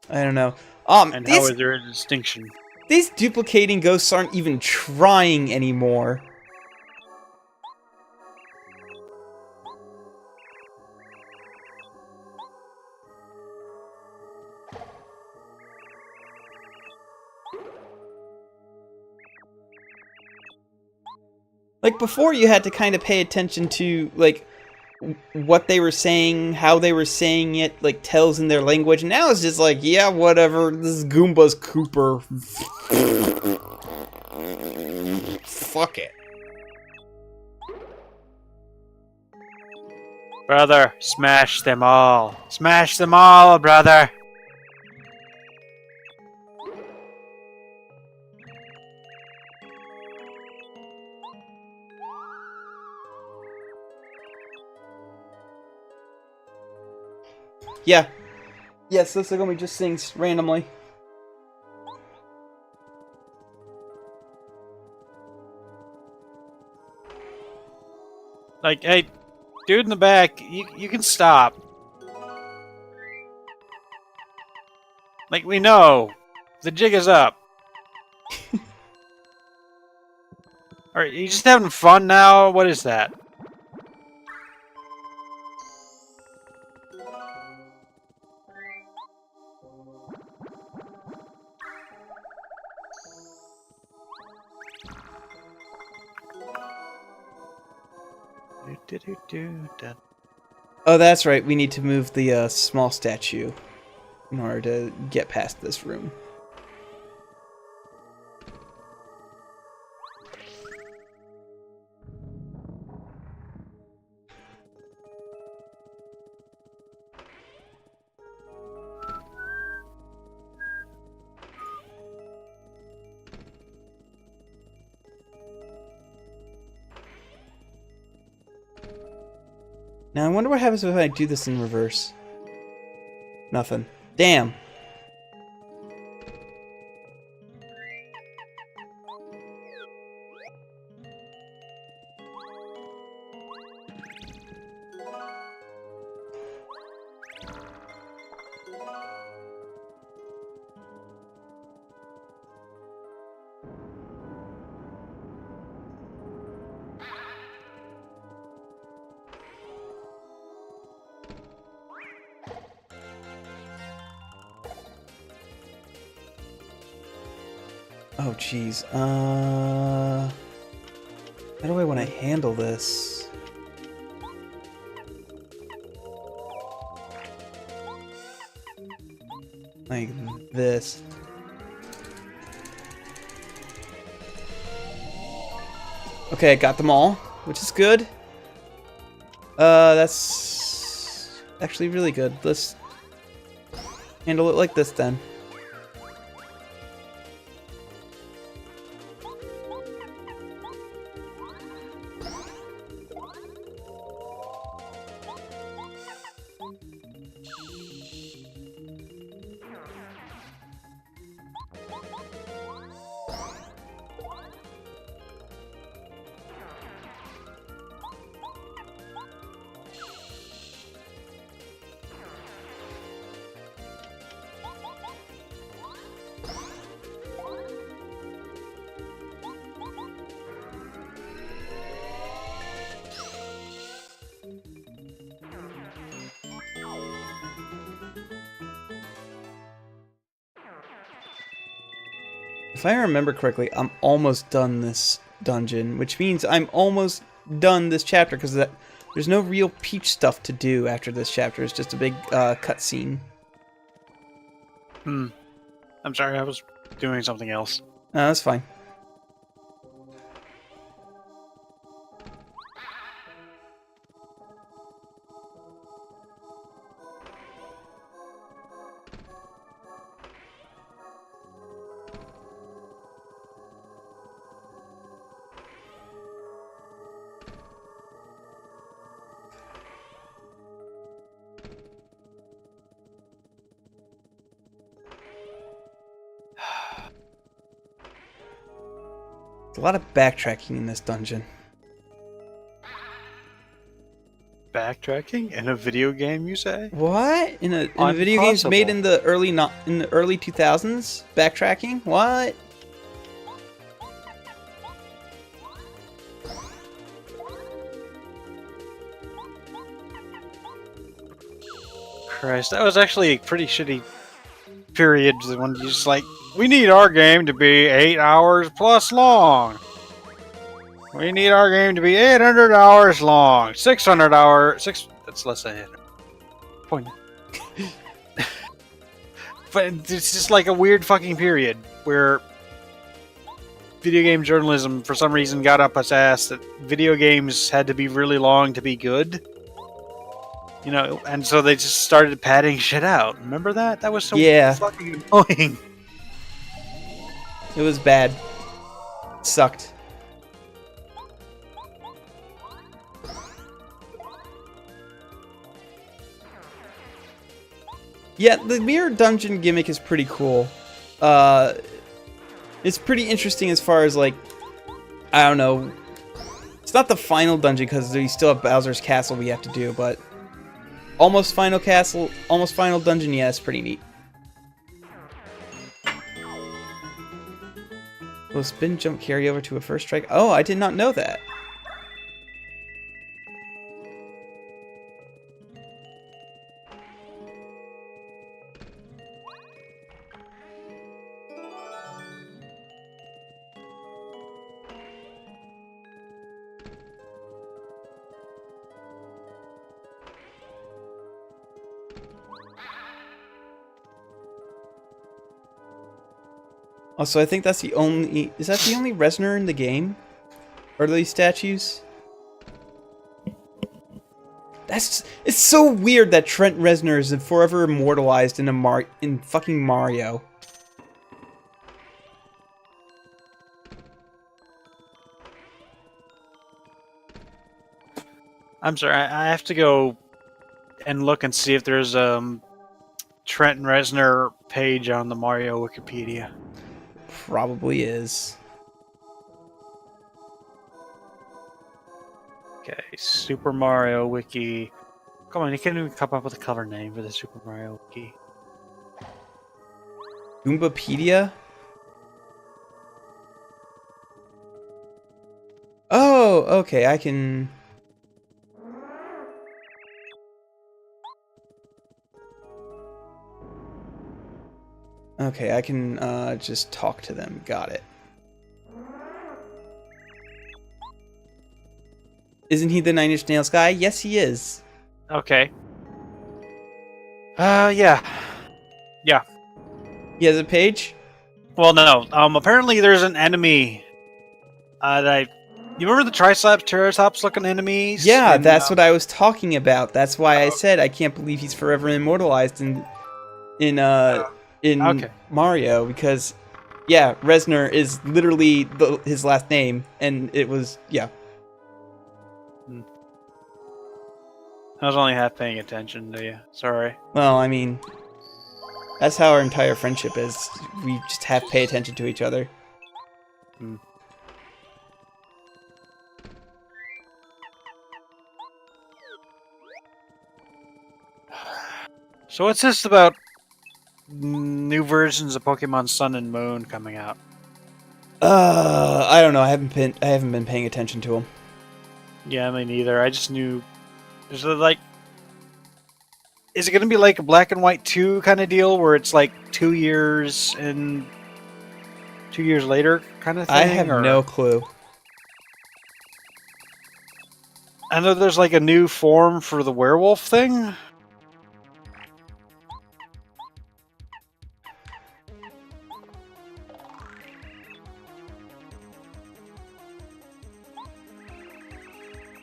I don't know. And how is there a distinction? These duplicating ghosts aren't even trying anymore. Like, before you had to kind of pay attention to, like, what they were saying, how they were saying it, like, tells in their language. Now it's just like, yeah, whatever, this is Goomba's Cooper. Fuck it. Brother, smash them all. Smash them all, brother. Yeah. Yes, this Segami just sings randomly. Like, hey, dude in the back, you can stop. Like, we know. The jig is up. Are you just having fun now? What is that? Oh, that's right. We need to move the small statue in order to get past this room. Now, I wonder what happens if I do this in reverse. Nothing. Damn. Oh, jeez. How do I want to handle this? Like this. Okay, I got them all, which is good. That's actually really good. Handle it like this then. If I remember correctly, I'm almost done this dungeon, which means I'm almost done this chapter because there's no real Peach stuff to do after this chapter. It's just a big cutscene. I'm sorry, I was doing something else. No, that's fine. There's a lot of backtracking in this dungeon. Backtracking in a video game, you say? What? In a video games made in the early 2000s? Backtracking? What? Christ, that was actually a pretty shitty period when you just like, we need our game to be 8 hours plus long. We need our game to be 800 hours long. 600 hours. That's less than 800. Point. But it's just like a weird fucking period where video game journalism for some reason got up its ass that video games had to be really long to be good. You know, and so they just started padding shit out. Remember that? That was so fucking annoying. It was bad. It sucked. Yeah, the mirror dungeon gimmick is pretty cool. It's pretty interesting as far as, like, I don't know. It's not the final dungeon because we still have Bowser's Castle we have to do, but almost final castle, almost final dungeon, yeah, it's pretty neat. Will spin jump carry over to a first strike? Oh, I did not know that. Also, I think that's the only... Is that the only Reznor in the game? Or are these statues? It's so weird that Trent Reznor is forever immortalized in fucking Mario. I'm sorry, I have to go and look and see if there's Trent Reznor page on the Mario Wikipedia. Probably is. Okay, Super Mario Wiki. Come on, you can't even come up with a cover name for the Super Mario Wiki. Goombapedia? Oh, okay, I can... Okay, I can just talk to them. Got it. Isn't he the Nine Inch Nails guy? Yes, he is. Okay. Yeah. Yeah. He has a page? Well, no. Apparently there's an enemy that you remember the Triceratops looking enemies? Yeah, that's what I was talking about. That's why I said I can't believe he's forever immortalized in in Okay. Mario because yeah, Reznor is literally his last name, and it was yeah. I was only half paying attention to you. Sorry. Well, I mean, that's how our entire friendship is. We just have to pay attention to each other. Hmm. So what's this about new versions of Pokemon Sun and Moon coming out? I don't know. I haven't been paying attention to them. Yeah, me neither. I just knew. Is it like? Is it going to be like a Black and White 2 kind of deal, where it's like 2 years and 2 years later kind of thing? I have no clue. I know there's like a new form for the werewolf thing.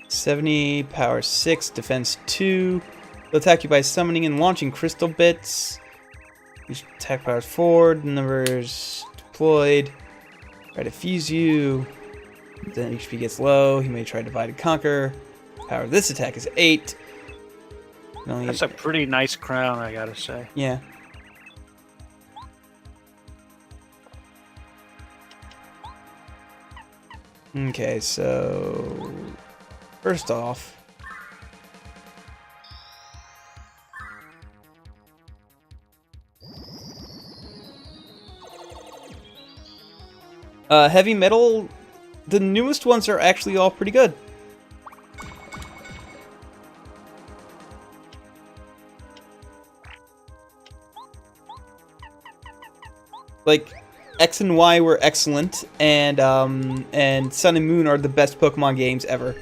$70, power 6, defense 2. They'll attack you by summoning and launching crystal bits. Each attack power is 4. The numbers deployed. Try to fuse you. Then HP gets low. He may try divide and conquer. Power of this attack is 8. That's a pretty nice crown, I gotta say. Yeah. Okay, so first off, heavy metal, the newest ones are actually all pretty good. Like, X and Y were excellent, and Sun and Moon are the best Pokemon games ever.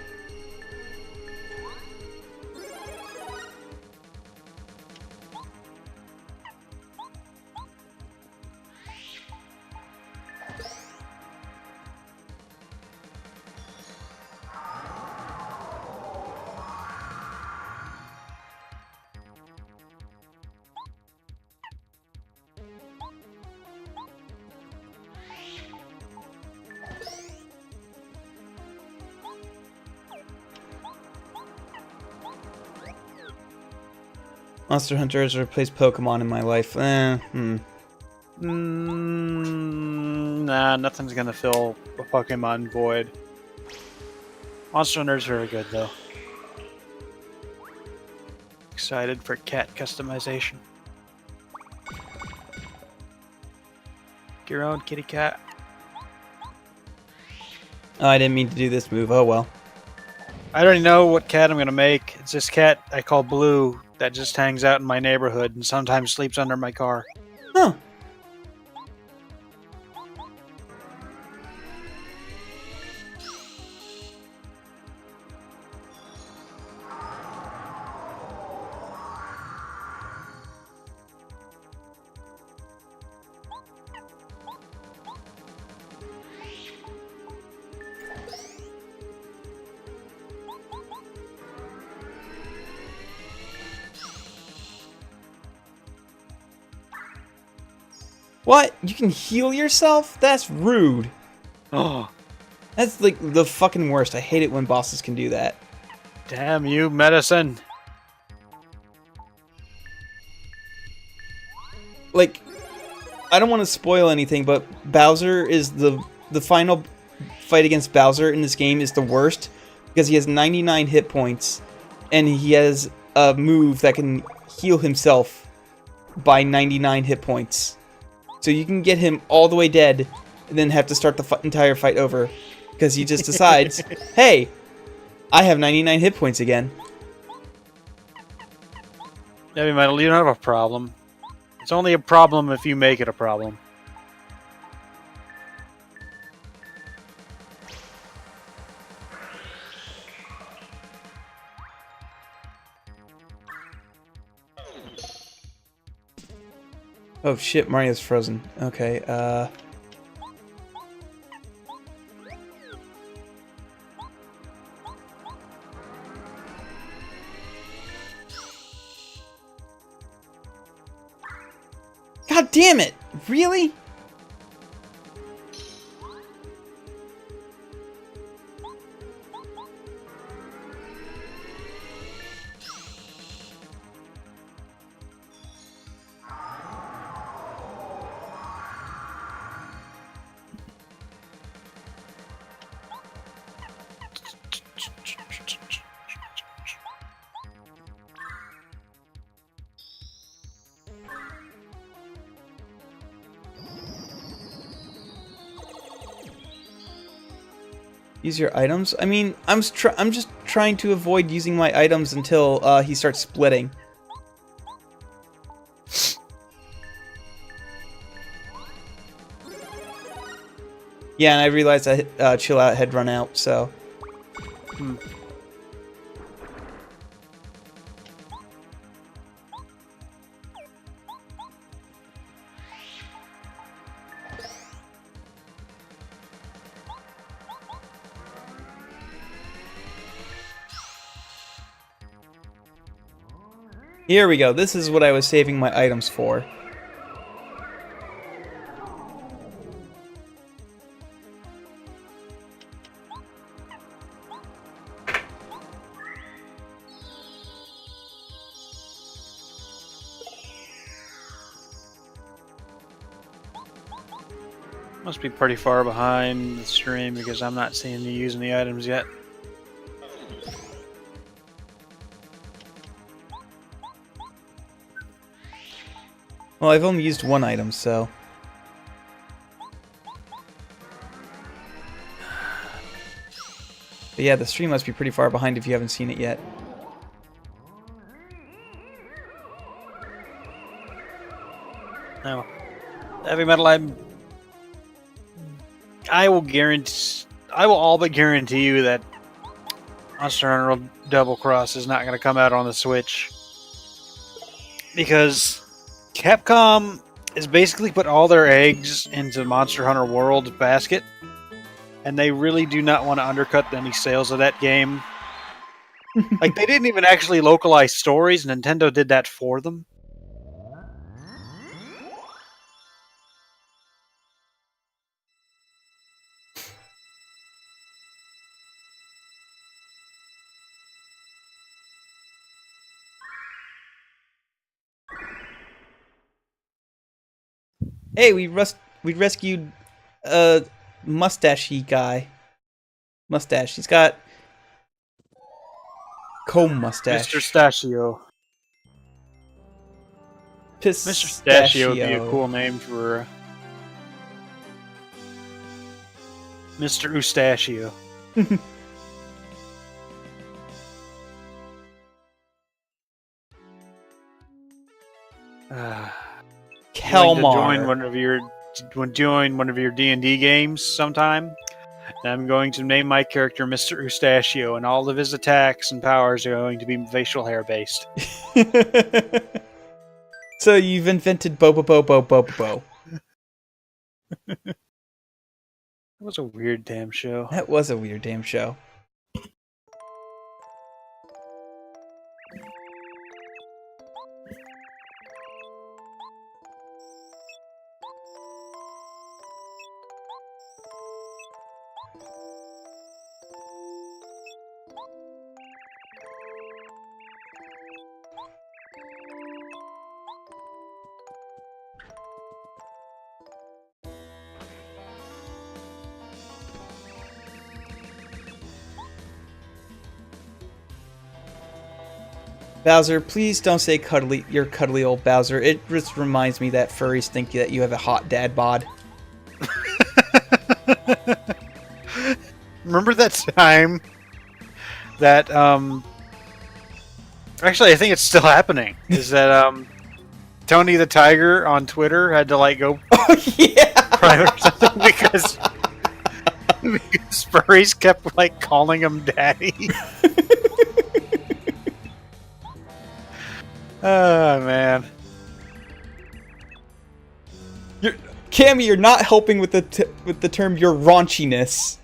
Monster Hunter has replaced Pokemon in my life. Nah, nothing's gonna fill a Pokemon void. Monster Hunter's very good though. Excited for cat customization. Get your own kitty cat. Oh, I didn't mean to do this move. Oh well. I already know what cat I'm gonna make. It's this cat I call Blue that just hangs out in my neighborhood and sometimes sleeps under my car. Huh. What? You can heal yourself? That's rude. Oh, That's like the fucking worst. I hate it when bosses can do that. damn you, medicine. Like, I don't want to spoil anything, but Bowser is the final fight against Bowser in this game is the worst because he has 99 hit points and he has a move that can heal himself by 99 hit points. So you can get him all the way dead and then have to start the entire fight over because he just decides, hey, I have 99 hit points again. Heavy Metal, you don't have a problem. It's only a problem if you make it a problem. Oh shit, Mario's frozen. Okay, Damn it! Really? Use your items? I mean, I'm just trying to avoid using my items until he starts splitting. Yeah, and I realized that Chill Out had run out, so... Here we go. This is what I was saving my items for. Must be pretty far behind the stream because I'm not seeing you using the items yet. Well, I've only used one item, so... But yeah, the stream must be pretty far behind if you haven't seen it yet. No. Heavy Metal, I will guarantee... I will all but guarantee you that Monster Hunter Double Cross is not going to come out on the Switch. Because Capcom has basically put all their eggs into Monster Hunter World basket, and they really do not want to undercut any sales of that game. Like, they didn't even actually localize stories. Nintendo did that for them. Hey, we rescued a mustachy guy. Mustache. He's got comb mustache. Mr. Stachio. Mr. Stachio would be a cool name for Mr. Eustachio. Kelmar. Join one of your D&D games sometime. And I'm going to name my character Mr. Eustachio, and all of his attacks and powers are going to be facial hair based. So you've invented Bo. That was a weird damn show. That was a weird damn show. Bowser, please don't say cuddly. You're cuddly old Bowser. It just reminds me that furries think that you have a hot dad bod. Remember that time that actually I think it's still happening. Is that Tony the Tiger on Twitter had to like go private or something because furries kept like calling him daddy. Oh man, Cammy, you're not helping with the term your raunchiness.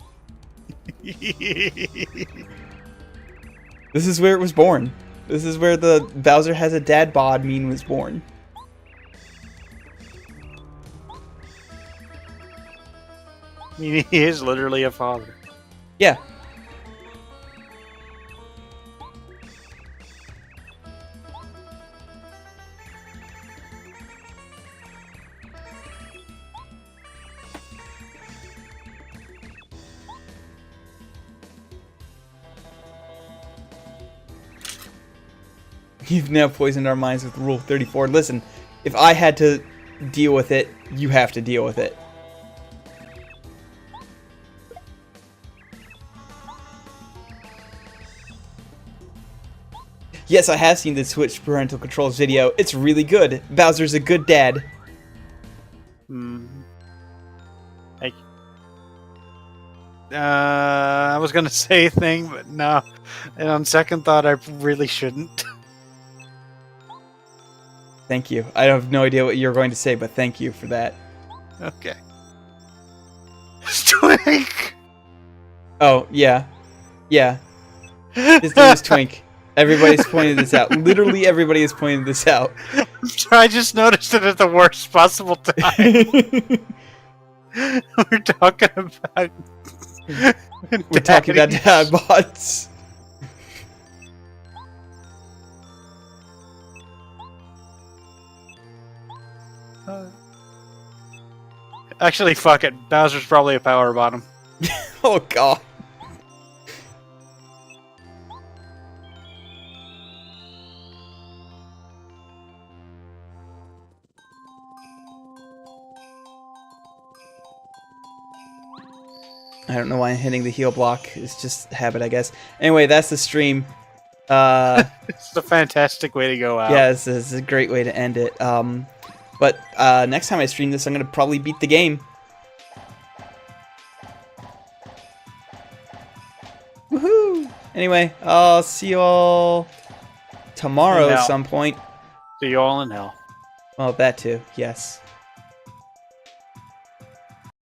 This is where it was born. This is where the Bowser has a dad bod meme was born. He is literally a father. Yeah. You've now poisoned our minds with Rule 34. Listen, if I had to deal with it, you have to deal with it. Yes, I have seen the Switch parental controls video. It's really good. Bowser's a good dad. I was gonna say a thing, but no. And on second thought, I really shouldn't. Thank you. I have no idea what you're going to say, but thank you for that. Okay. Twink! Oh, yeah. Yeah. His name is Twink. Everybody's pointed this out. Literally everybody has pointed this out. I just noticed it at the worst possible time. We're talking about... We're talking about dad bots. Actually, fuck it. Bowser's probably a power bottom. Oh, God. I don't know why I'm hitting the heal block. It's just habit, I guess. Anyway, that's the stream. It's a fantastic way to go out. Yeah, this is a great way to end it. But next time I stream this, I'm going to probably beat the game. Woohoo! Anyway, I'll see you all tomorrow at some point. See you all in hell. Well, that too, yes.